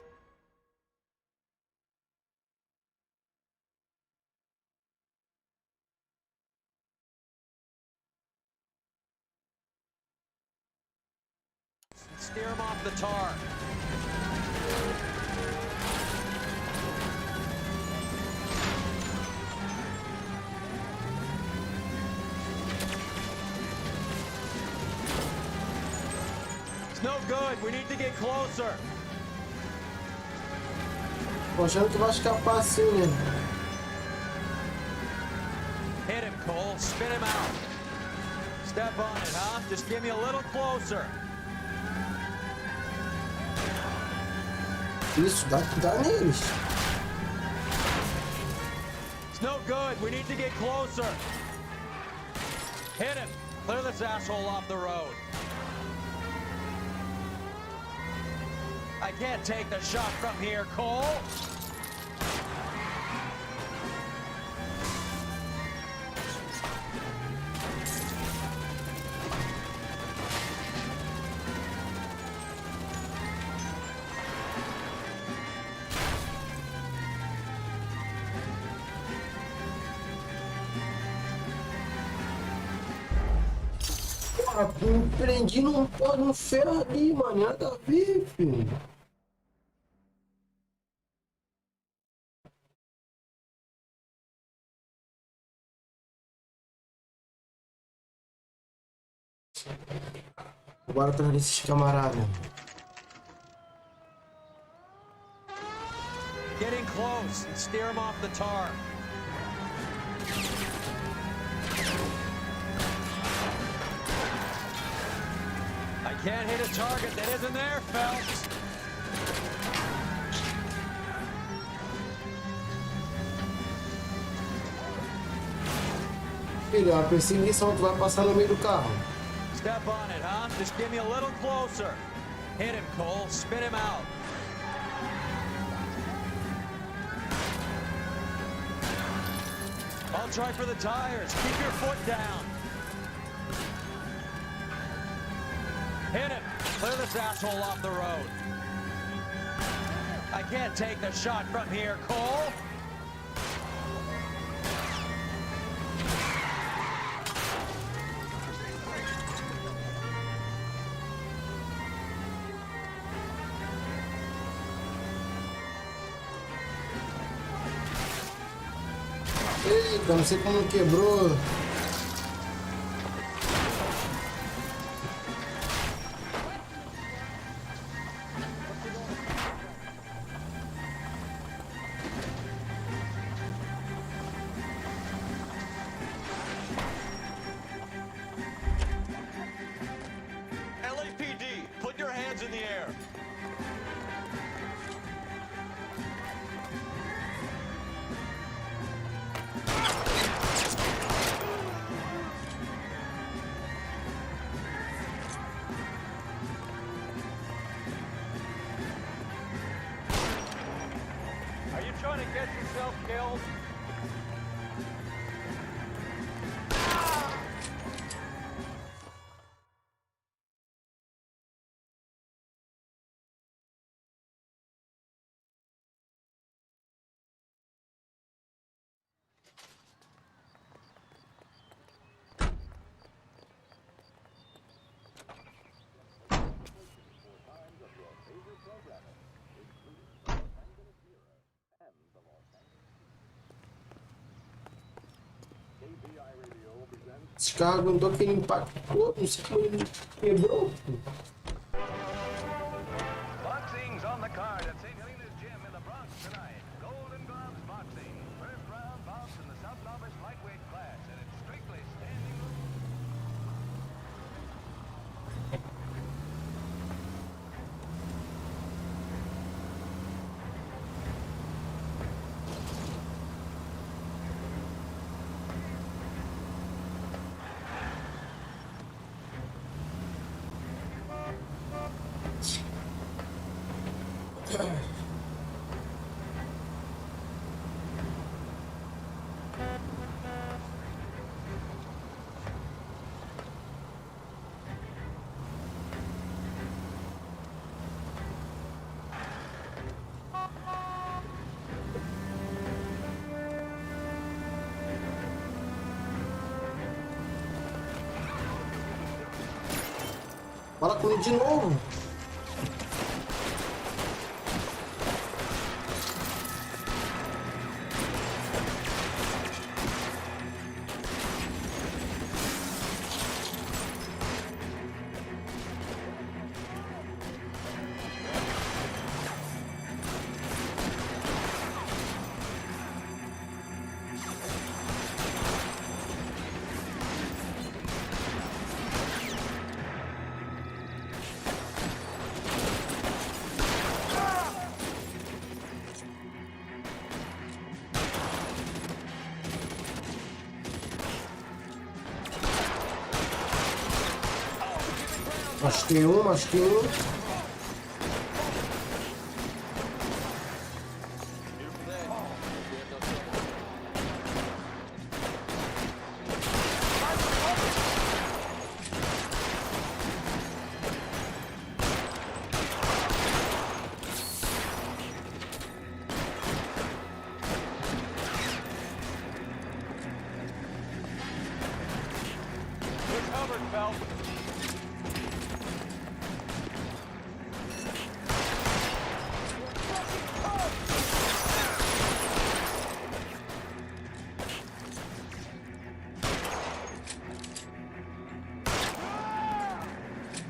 Steer him off the tar. It's no good. We need to get closer. Tô achando que vai escapar assim, né? Hit him, Cole. Spin him out. Step on it, huh? Just get me a little closer. Isso, dá neles. It's no good. We need to get closer. Hit him. Clear this asshole off the road. I can't take the shot from here, Cole. Me prendi num ferro ali, mano. Nada a ver, filho. Bora atrás desses camaradas. Getting close and steer him off the tar. I can't hit a target that isn't there, Phelps. filho, é uma perseguição, tu vai passar no meio do carro. Step on it, huh? Just give me a little closer. Hit him, Cole. Spit him out. I'll try for the tires. Keep your foot down. Hit him. Clear this asshole off the road. I can't take the shot from here, Cole. Eita, não sei como quebrou. LAPD, put your hands in the air. Are you trying to get yourself killed? Esse carro aguentou aquele impacto todo, não sei como ele quebrou. Boxing's on the card at St. Helena's Gym in the Bronx tonight. Golden Gloves Boxing. First round bouts in the South Novice lightweight class, and it's strictly standing. Fala com ele de novo. Acho que tem um, acho que tem um. You're covered, Phelps.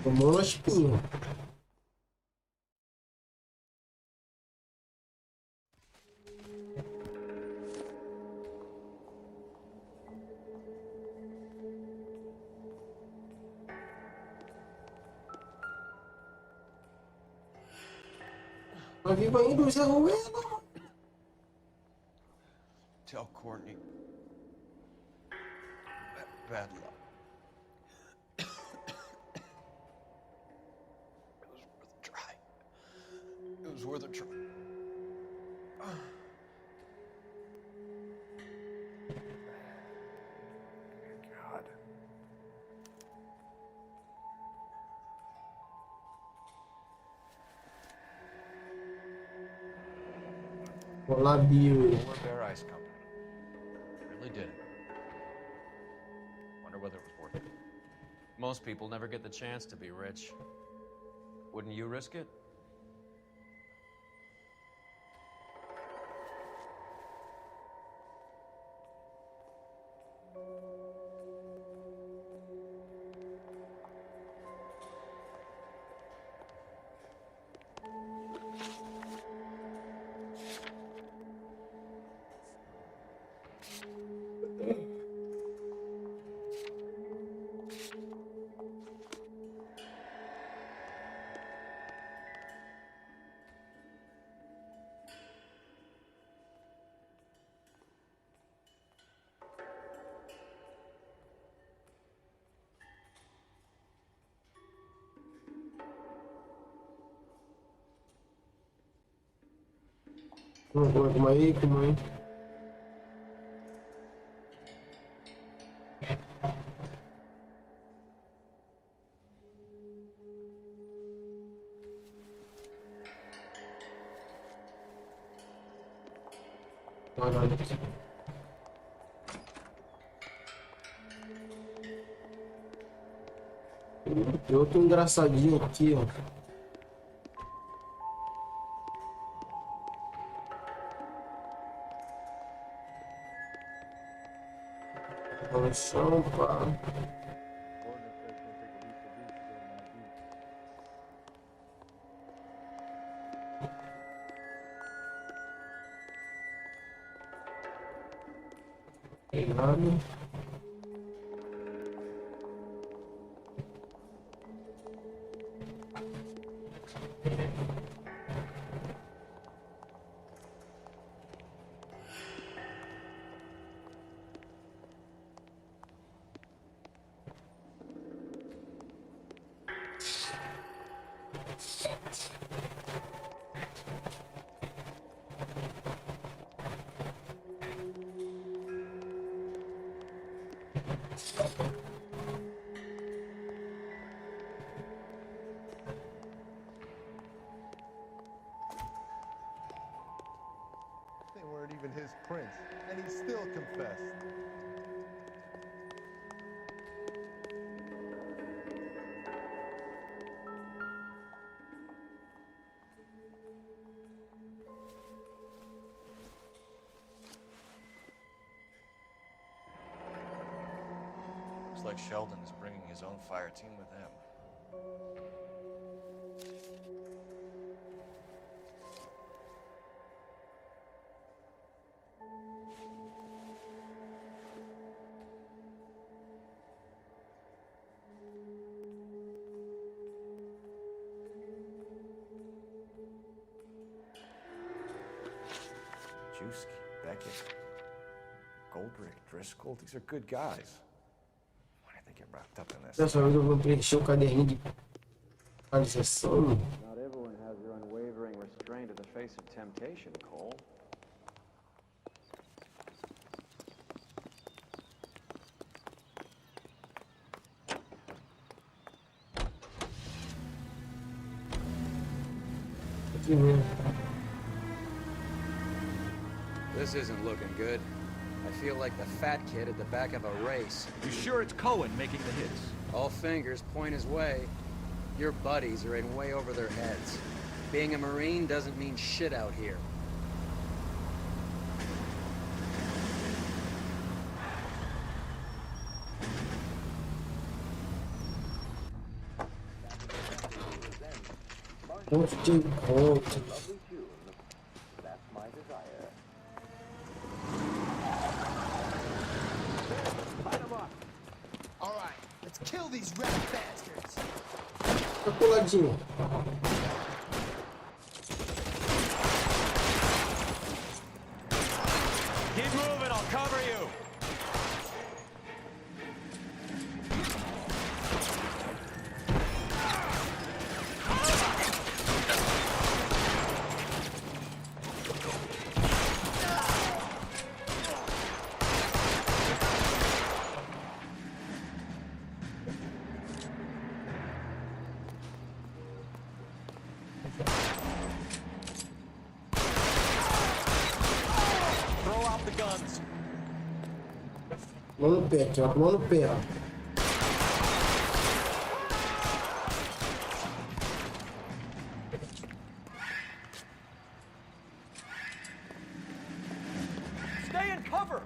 Tomou uma espinha. Tá vivo ainda o Zé Ruela? Tell Courtney. bad luck. It was worth a try. God. Olá, Bill. Polar Bear Ice Company. Really did. Wonder whether it was worth it. Most people never get the chance to be rich. Wouldn't you risk it? Calma aí, calma aí. Olha. Tem outro engraçadinho aqui, ó. No chão, pá. Tem nada. They weren't even his prints, and he still confessed. Looks like Sheldon is bringing his own fire team with him. Juski, Beckett, Goldrick, Driscoll, these are good guys. Why did they get wrapped up in this? Dessa vez eu vou preencher o caderninho de atualização. Not everyone has your unwavering restraint in the face of temptation, Cole. Aqui mesmo. This isn't looking good. I feel like the fat kid at the back of a race. You sure it's Cohen making the hits? All fingers point his way. Your buddies are in way over their heads. Being a Marine doesn't mean shit out here. Ponto de encontro. That's my desire. Light 'em up. All right, let's kill these rat bastards. Tá coladinho. Keep moving, I'll cover you. Mão no pé aqui, ó. Mão no pé, ó. Stay in cover!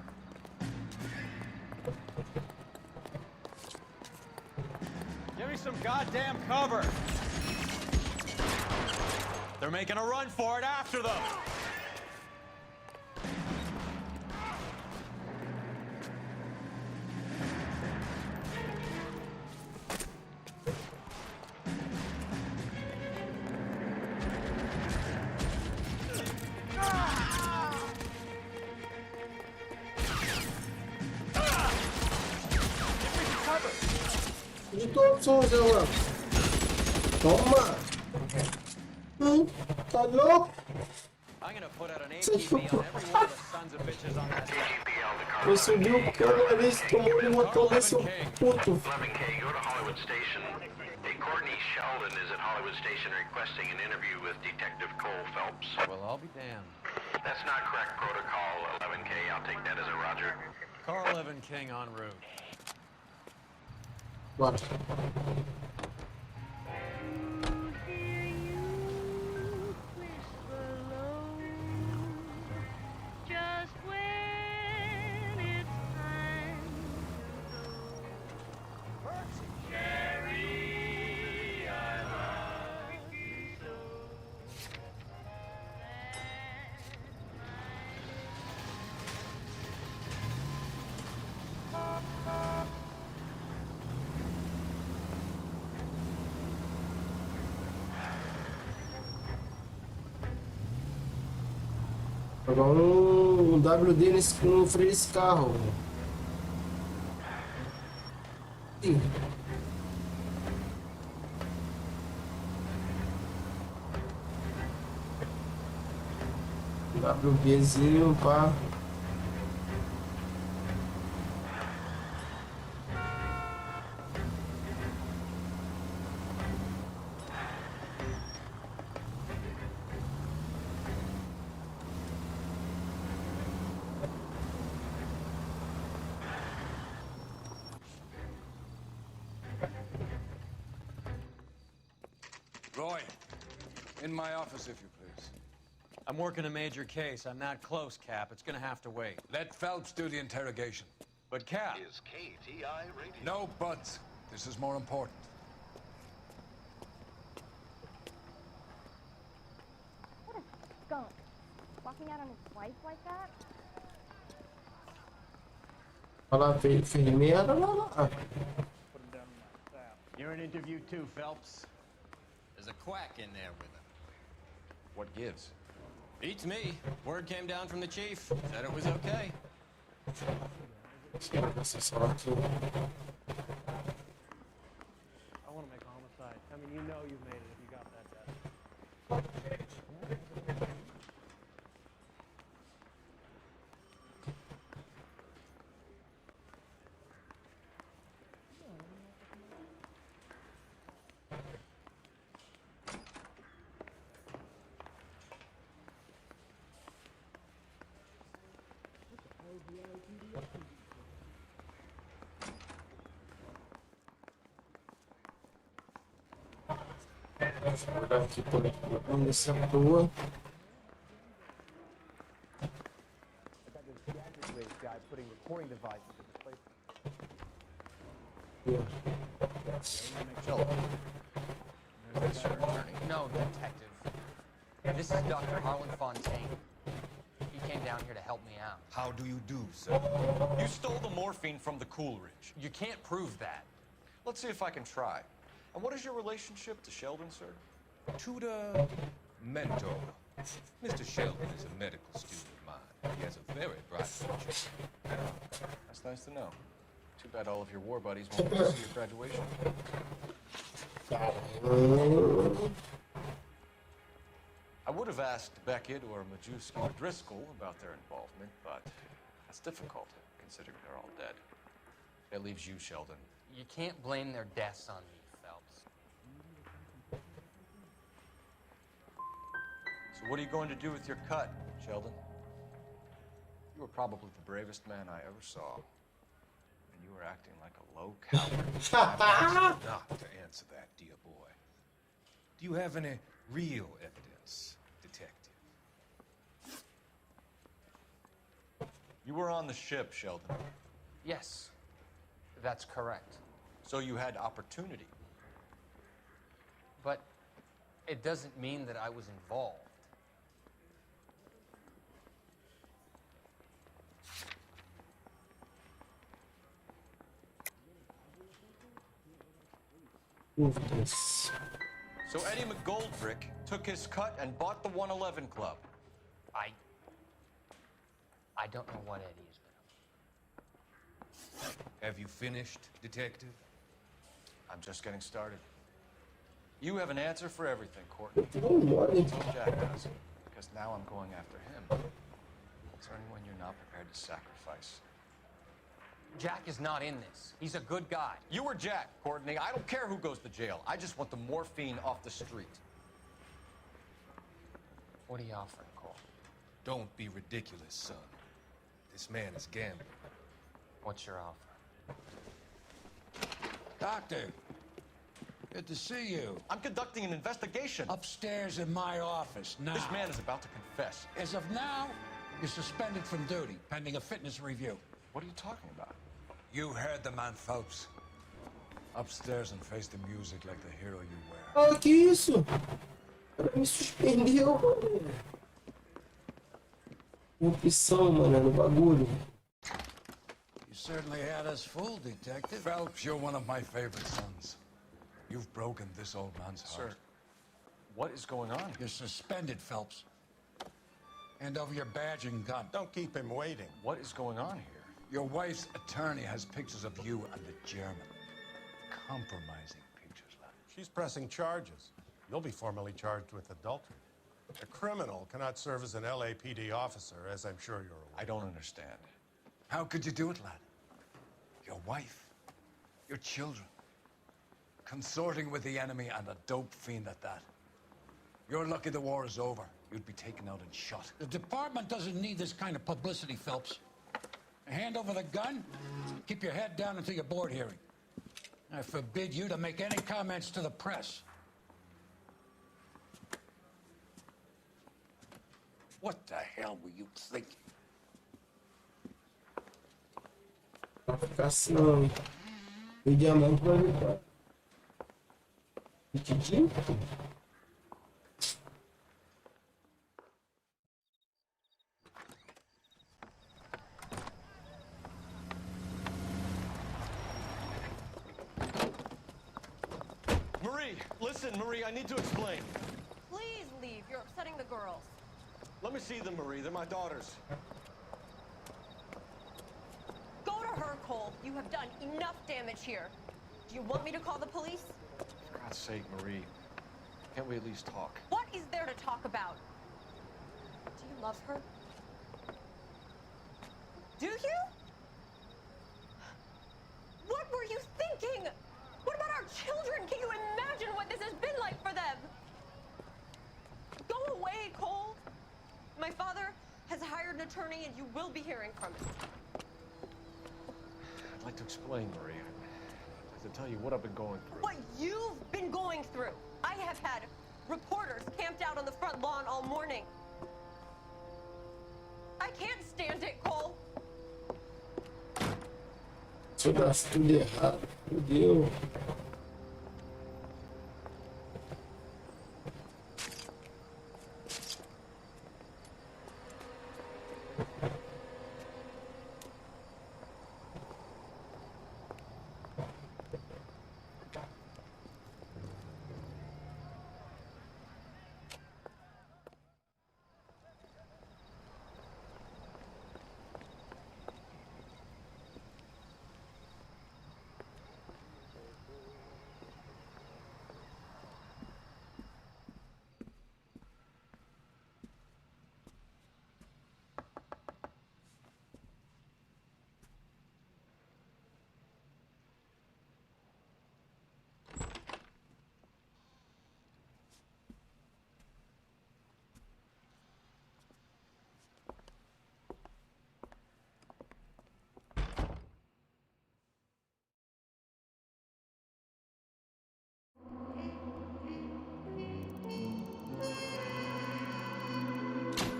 Give me some goddamn cover! They're making a run for it after them! De todos sons, ela. Toma! Tá louco? I'm gonna put out an APB on every one of the sons of bitches on that side. Eu subi o cano ali, tomou um botão desse puto. 11K, go to Hollywood Station. Hey, Courtney Sheldon is at Hollywood Station requesting an interview with Detective Cole Phelps. Well, I'll be damned. That's not correct protocol, 11K. I'll take that as a roger. Carl Evan King en route. Bora. Just when it's time to go. Sherry, I love you so. Jogar um WD no freio desse carro. Sim. WDzinho, pá. Roy, in my office, if you please. I'm working a major case. I'm not close, Cap. It's gonna have to wait. Let Phelps do the interrogation. But, Cap... Is KTI radio? No buts. This is more important. What a skunk. Walking out on his wife like that? Olha lá, fez merda, olha lá. You're in interview too, Phelps. There's a quack in there with him. What gives? Beats me. Word came down from the chief. Said it was okay. Essa sorte. I want to make a homicide. I mean, you know you made it if you got that death. Vou olhar aqui por nessa rua. I got this gadget waste guy putting recording devices in this place. Is this your attorney? No, detective. This is Dr. Harlan Fontaine. He came down here to help me out. How do you do, sir? You stole the morphine from the Coolidge. You can't prove that. Let's see if I can try. And what is your relationship to Sheldon, sir? Tutor, mentor. Mr. Sheldon is a medical student of mine. He has a very bright future. That's nice to know. Too bad all of your war buddies won't get to see your graduation. I would have asked Beckett or Majewski or Driscoll about their involvement, but that's difficult, considering they're all dead. That leaves you, Sheldon. You can't blame their deaths on me, Phelps. So what are you going to do with your cut, Sheldon? You were probably the bravest man I ever saw. acting like a low coward. I've asked you not to answer that, dear boy. Do you have any real evidence, detective? You were on the ship, Sheldon. Yes, that's correct. So you had opportunity. But it doesn't mean that I was involved. Dúvidas. So Eddie McGoldrick took his cut and bought the 111 Club. I don't know what Eddie has been up to. Have you finished, detective? I'm just getting started. You have an answer for everything, Courtney. Oh, Jack does, because now I'm going after him. Is there anyone you're not prepared to sacrifice? Jack is not in this. He's a good guy. You or Jack, Courtney. I don't care who goes to jail. I just want the morphine off the street. What are you offering, Cole? Don't be ridiculous, son. This man is gambling. What's your offer? Doctor, good to see you. I'm conducting an investigation. Upstairs in my office, now. This man is about to confess. As of now, you're suspended from duty, pending a fitness review. What are you talking about? You heard the man, Phelps. Upstairs and face the music like the hero you were. Ah, que isso? Ela me suspendeu, mano. Opção, mano, no bagulho. You certainly had us fooled, Detective. Phelps, you're one of my favorite sons. You've broken this old man's heart. Sir, what is going on? You're suspended, Phelps. Hand over your badge and gun. Don't keep him waiting. What is going on here? Your wife's attorney has pictures of you and the German. Compromising pictures, lad. She's pressing charges. You'll be formally charged with adultery. A criminal cannot serve as an LAPD officer, as I'm sure you're aware. I don't understand. How could you do it, lad? Your wife, your children, consorting with the enemy and a dope fiend at that. You're lucky the war is over. You'd be taken out and shot. The department doesn't need this kind of publicity, Phelps. Hand over the gun, keep your head down until your board hearing. I forbid you to make any comments to the press. What the hell were you thinking? Vai ficar assim, não. E o diamante vai vir. Titi? Marie, listen, Marie, I need to explain. Please leave. You're upsetting the girls. Let me see them, Marie. They're my daughters. Go to her, Cole. You have done enough damage here. Do you want me to call the police? For God's sake, Marie, can't we at least talk? What is there to talk about? Do you love her? Do you? What were you thinking? What about our children? Can you imagine what this has been like for them? Go away, Cole. My father has hired an attorney and you will be hearing from him. I'd like to explain, Marie. I'd like to tell you what I've been going through. What you've been going through. I have had reporters camped out on the front lawn all morning. I can't stand it, Cole. Se eu nasci tudo errado, fudeu.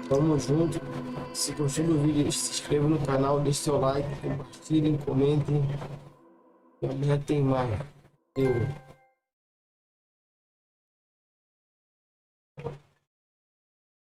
Tamo junto. Se gostou do vídeo, se inscreva no canal, deixe seu like, compartilhem, comentem. E amanhã tem mais. Eu.